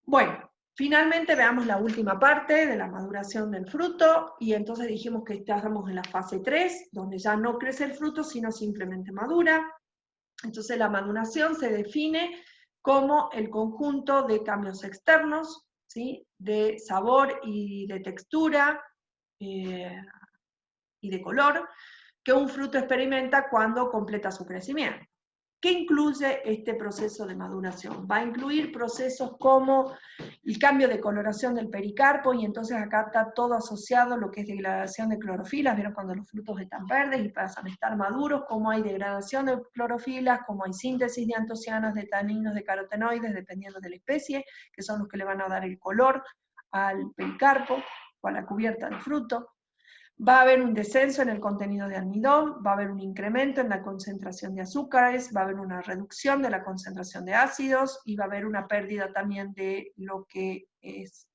Bueno, finalmente veamos la última parte de la maduración del fruto, y entonces dijimos que estamos en la fase 3, donde ya no crece el fruto, sino simplemente madura. Entonces la maduración se define como el conjunto de cambios externos, ¿sí? De sabor y de textura, y de color, que un fruto experimenta cuando completa su crecimiento. ¿Qué incluye este proceso de maduración? Va a incluir procesos como el cambio de coloración del pericarpo, y entonces acá está todo asociado a lo que es degradación de clorofilas. ¿Vieron cuando los frutos están verdes y pasan a estar maduros? Cómo hay degradación de clorofilas, cómo hay síntesis de antocianos, de taninos, de carotenoides, dependiendo de la especie, que son los que le van a dar el color al pericarpo o a la cubierta del fruto. Va a haber un descenso en el contenido de almidón, va a haber un incremento en la concentración de azúcares, va a haber una reducción de la concentración de ácidos, y va a haber una pérdida también de lo que es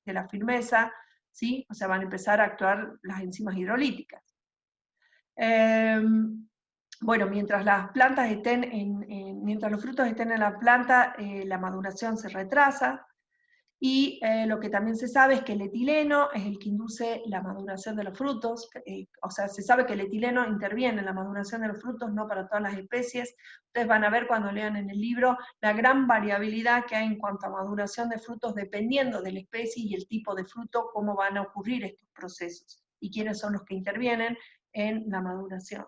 de la firmeza, ¿sí? O sea, van a empezar a actuar las enzimas hidrolíticas. Bueno, mientras las plantas mientras los frutos estén en la planta, la maduración se retrasa. Y lo que también se sabe es que el etileno es el que induce la maduración de los frutos. O sea, se sabe que el etileno interviene en la maduración de los frutos, no para todas las especies. Ustedes van a ver cuando lean en el libro la gran variabilidad que hay en cuanto a maduración de frutos, dependiendo de la especie y el tipo de fruto, cómo van a ocurrir estos procesos y quiénes son los que intervienen en la maduración.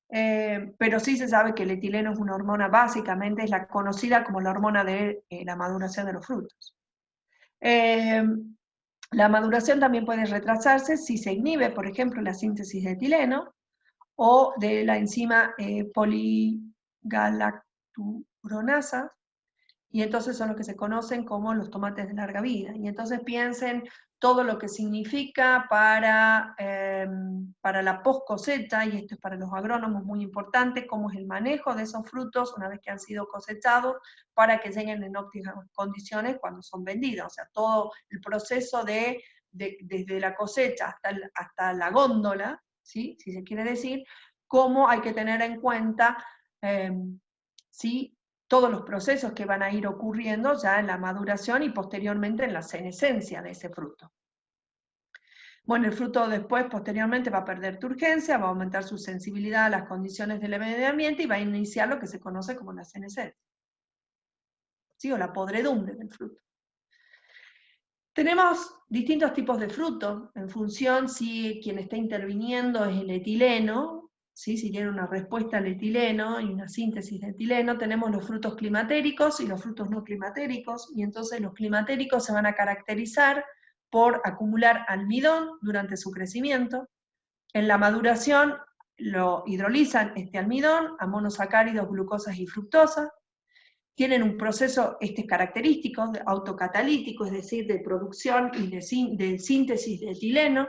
Pero sí se sabe que el etileno es una hormona, básicamente es la conocida como la hormona de la maduración de los frutos. La maduración también puede retrasarse si se inhibe, por ejemplo, la síntesis de etileno o de la enzima poligalacturonasa, y entonces son los que se conocen como los tomates de larga vida. Y entonces piensen todo lo que significa para la post cosecha, y esto es para los agrónomos muy importante, cómo es el manejo de esos frutos una vez que han sido cosechados, para que lleguen en óptimas condiciones cuando son vendidos. O sea, todo el proceso desde la cosecha hasta la góndola, ¿sí? Si se quiere decir, cómo hay que tener en cuenta ¿sí? Todos los procesos que van a ir ocurriendo ya en la maduración y posteriormente en la senescencia de ese fruto. Bueno, el fruto después, posteriormente, va a perder turgencia, va a aumentar su sensibilidad a las condiciones del medio ambiente y va a iniciar lo que se conoce como la senescencia, ¿sí? O la podredumbre del fruto. Tenemos distintos tipos de frutos en función si quien está interviniendo es el etileno, ¿sí? Si tiene una respuesta al etileno y una síntesis de etileno. Tenemos los frutos climatéricos y los frutos no climatéricos, y entonces los climatéricos se van a caracterizar por acumular almidón durante su crecimiento. En la maduración lo hidrolizan este almidón a monosacáridos, glucosas y fructosa. Tienen un proceso característico, autocatalítico, es decir, de producción y de síntesis de etileno.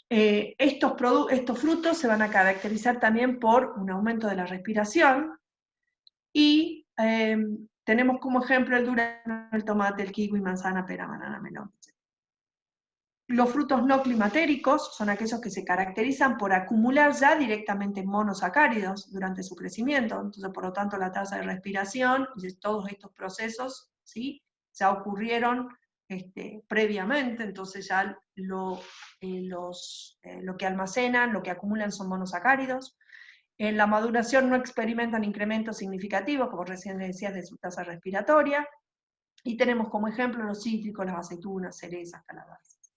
Estos frutos se van a caracterizar también por un aumento de la respiración, y tenemos como ejemplo el durazno, el tomate, el kiwi, manzana, pera, banana, melón. Los frutos no climatéricos son aquellos que se caracterizan por acumular ya directamente monosacáridos durante su crecimiento. Entonces, por lo tanto, la tasa de respiración y todos estos procesos, ¿sí? Ya ocurrieron previamente, entonces ya lo que almacenan, lo que acumulan son monosacáridos. En la maduración no experimentan incrementos significativos, como recién les decía, de su tasa respiratoria. Y tenemos como ejemplo los cítricos, las aceitunas, cerezas, calabazas.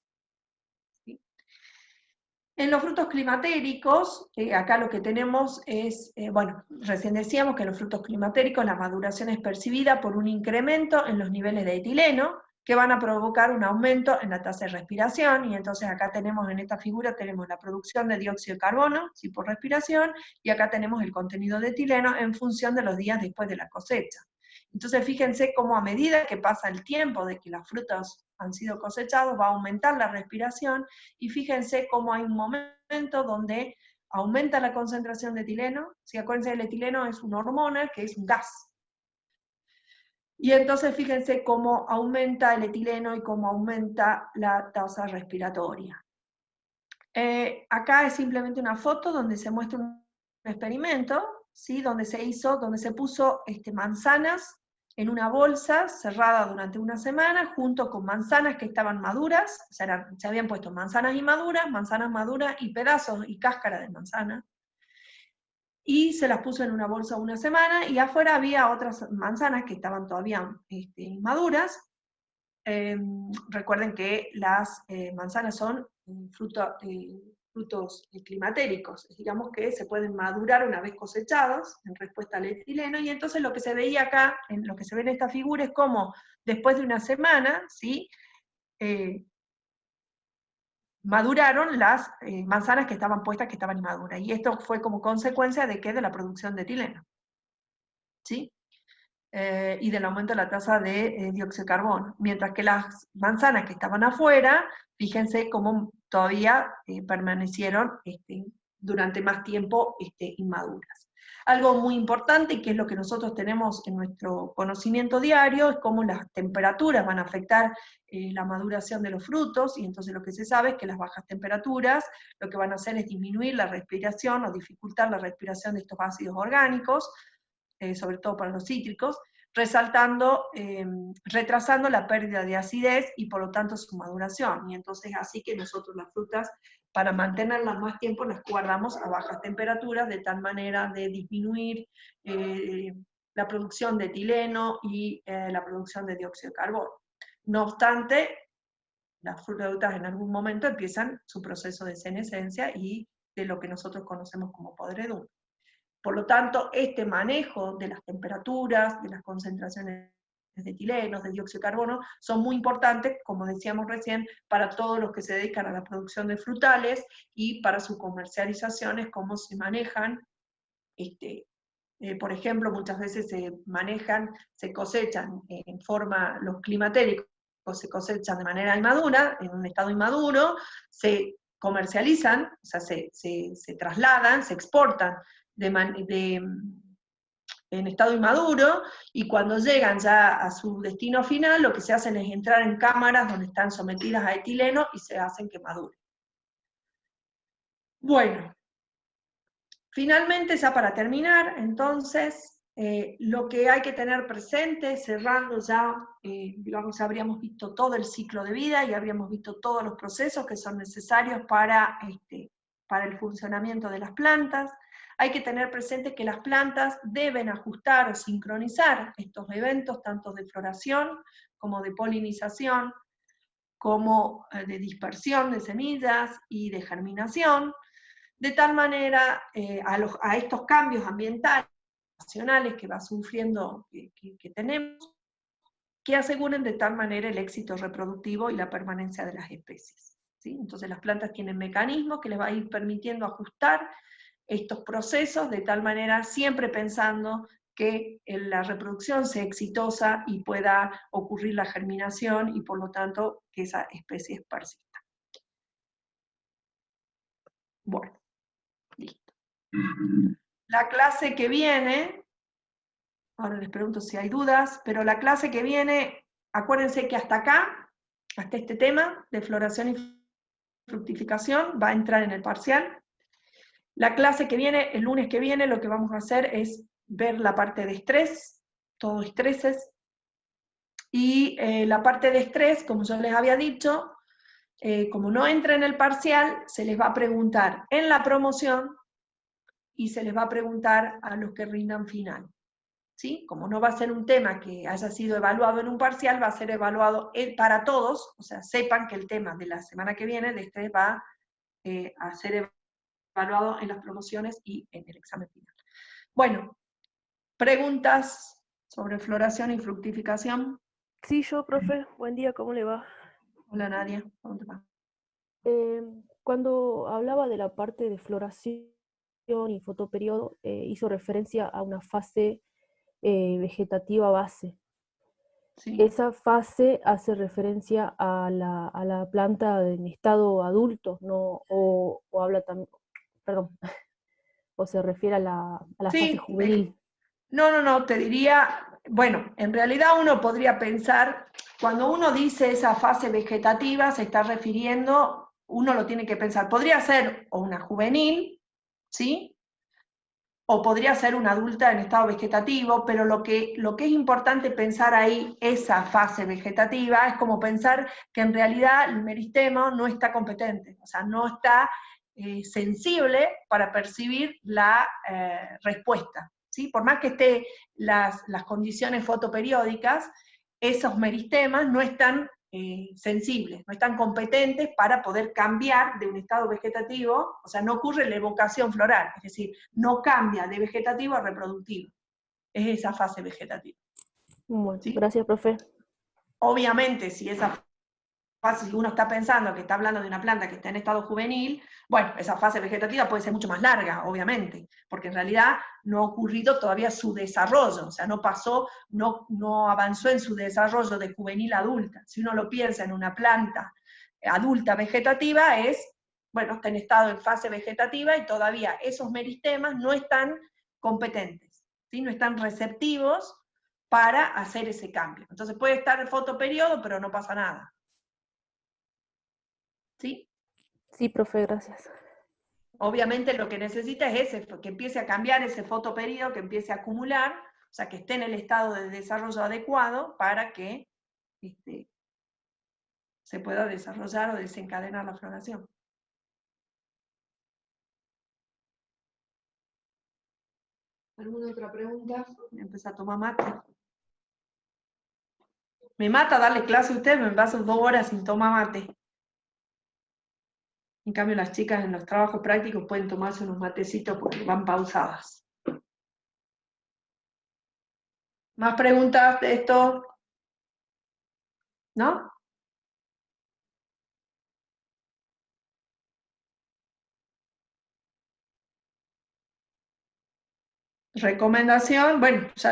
En los frutos climatéricos, acá lo que tenemos es, bueno, recién decíamos que en los frutos climatéricos la maduración es percibida por un incremento en los niveles de etileno, que van a provocar un aumento en la tasa de respiración, y entonces acá tenemos, en esta figura, tenemos la producción de dióxido de carbono, sí, por respiración, y acá tenemos el contenido de etileno en función de los días después de la cosecha. Entonces fíjense cómo a medida que pasa el tiempo de que los frutos han sido cosechados, va a aumentar la respiración, y fíjense cómo hay un momento donde aumenta la concentración de etileno. Si acuérdense, el etileno es una hormona que es un gas. Y entonces fíjense cómo aumenta el etileno y cómo aumenta la tasa respiratoria. Acá es simplemente una foto donde se muestra un experimento, ¿sí? Donde se puso manzanas en una bolsa cerrada durante una semana, junto con manzanas que estaban maduras. O sea, se habían puesto manzanas maduras y pedazos y cáscara de manzana, y se las puso en una bolsa una semana, y afuera había otras manzanas que estaban todavía inmaduras. Recuerden que las manzanas son fruto frutos climatéricos, digamos que se pueden madurar una vez cosechados en respuesta al etileno, y entonces lo que se veía acá, en lo que se ve en esta figura, es como después de una semana, ¿sí? Maduraron las manzanas que estaban puestas, que estaban inmaduras, y esto fue como consecuencia de ¿qué? De la producción de etileno, ¿sí? Y del aumento de la tasa de dióxido de carbono, mientras que las manzanas que estaban afuera, fíjense cómo todavía permanecieron durante más tiempo inmaduras. Algo muy importante, y que es lo que nosotros tenemos en nuestro conocimiento diario, es cómo las temperaturas van a afectar la maduración de los frutos, y entonces lo que se sabe es que las bajas temperaturas lo que van a hacer es disminuir la respiración o dificultar la respiración de estos ácidos orgánicos, sobre todo para los cítricos, retrasando la pérdida de acidez y por lo tanto su maduración. Y entonces así que nosotros las frutas, para mantenerlas más tiempo, las guardamos a bajas temperaturas, de tal manera de disminuir la producción de etileno y la producción de dióxido de carbono. No obstante, las frutas en algún momento empiezan su proceso de senescencia y de lo que nosotros conocemos como podredumbre. Por lo tanto, este manejo de las temperaturas, de las concentraciones de etilenos, de dióxido de carbono, son muy importantes, como decíamos recién, para todos los que se dedican a la producción de frutales y para su comercialización, es cómo se manejan. Por ejemplo, muchas veces se cosechan en forma, los climatéricos se cosechan de manera inmadura, en un estado inmaduro, se comercializan, o sea, se trasladan, se exportan en estado inmaduro, y cuando llegan ya a su destino final, lo que se hacen es entrar en cámaras donde están sometidas a etileno y se hacen que maduren. Bueno, finalmente, ya para terminar, entonces, lo que hay que tener presente, cerrando ya, digamos, ya habríamos visto todo el ciclo de vida y habríamos visto todos los procesos que son necesarios para el funcionamiento de las plantas. Hay que tener presente que las plantas deben ajustar o sincronizar estos eventos, tanto de floración como de polinización, como de dispersión de semillas y de germinación, de tal manera a estos cambios ambientales, nacionales que va sufriendo, que tenemos, que aseguren de tal manera el éxito reproductivo y la permanencia de las especies, ¿sí? Entonces las plantas tienen mecanismos que les va a ir permitiendo ajustar estos procesos de tal manera, siempre pensando que la reproducción sea exitosa y pueda ocurrir la germinación y por lo tanto que esa especie persista. Bueno, listo. La clase que viene, ahora les pregunto si hay dudas, pero la clase que viene, acuérdense que hasta acá, hasta este tema de floración y fructificación, va a entrar en el parcial. La clase que viene, el lunes que viene, lo que vamos a hacer es ver la parte de estrés, todos estreses, y la parte de estrés, como yo les había dicho, como no entra en el parcial, se les va a preguntar en la promoción y se les va a preguntar a los que rindan final, ¿sí? Como no va a ser un tema que haya sido evaluado en un parcial, va a ser evaluado para todos, o sea, sepan que el tema de la semana que viene de estrés va a ser evaluado en las promociones y en el examen final. Bueno, preguntas sobre floración y fructificación. Sí, yo, profe, buen día, ¿cómo le va? Hola Nadia, ¿cómo te va? Cuando hablaba de la parte de floración y fotoperiodo, hizo referencia a una fase vegetativa base. Sí. Esa fase hace referencia a la planta en estado adulto, ¿no? O habla también, perdón, o se refiere a la fase Sí, juvenil. no, te diría, bueno, en realidad uno podría pensar, cuando uno dice esa fase vegetativa, se está refiriendo, uno lo tiene que pensar, podría ser o una juvenil, ¿sí? O podría ser una adulta en estado vegetativo, pero lo que es importante pensar ahí, esa fase vegetativa, es como pensar que en realidad el meristemo no está competente, o sea, no está sensible para percibir la respuesta, ¿sí? Por más que estén las condiciones fotoperiódicas, esos meristemas no están sensibles, no están competentes para poder cambiar de un estado vegetativo, o sea, no ocurre la evocación floral, es decir, no cambia de vegetativo a reproductivo. Es esa fase vegetativa. Bueno, ¿Sí? gracias, profe. Obviamente, si esa fase, si uno está pensando que está hablando de una planta que está en estado juvenil, bueno, esa fase vegetativa puede ser mucho más larga, obviamente, porque en realidad no ha ocurrido todavía su desarrollo, o sea, no pasó, no avanzó en su desarrollo de juvenil a adulta. Si uno lo piensa en una planta adulta vegetativa, bueno, está en estado en fase vegetativa y todavía esos meristemas no están competentes, ¿sí? No están receptivos para hacer ese cambio. Entonces puede estar en fotoperiodo, pero no pasa nada. ¿Sí? Sí, profe, gracias. Obviamente lo que necesita es que empiece a cambiar ese fotoperiodo, que empiece a acumular, o sea, que esté en el estado de desarrollo adecuado para que se pueda desarrollar o desencadenar la floración. ¿Alguna otra pregunta? Empieza a tomar mate. Me mata darle clase a usted, me paso 2 horas sin tomar mate. En cambio, las chicas en los trabajos prácticos pueden tomarse unos matecitos porque van pausadas. ¿Más preguntas de esto? ¿No? Recomendación, bueno, ya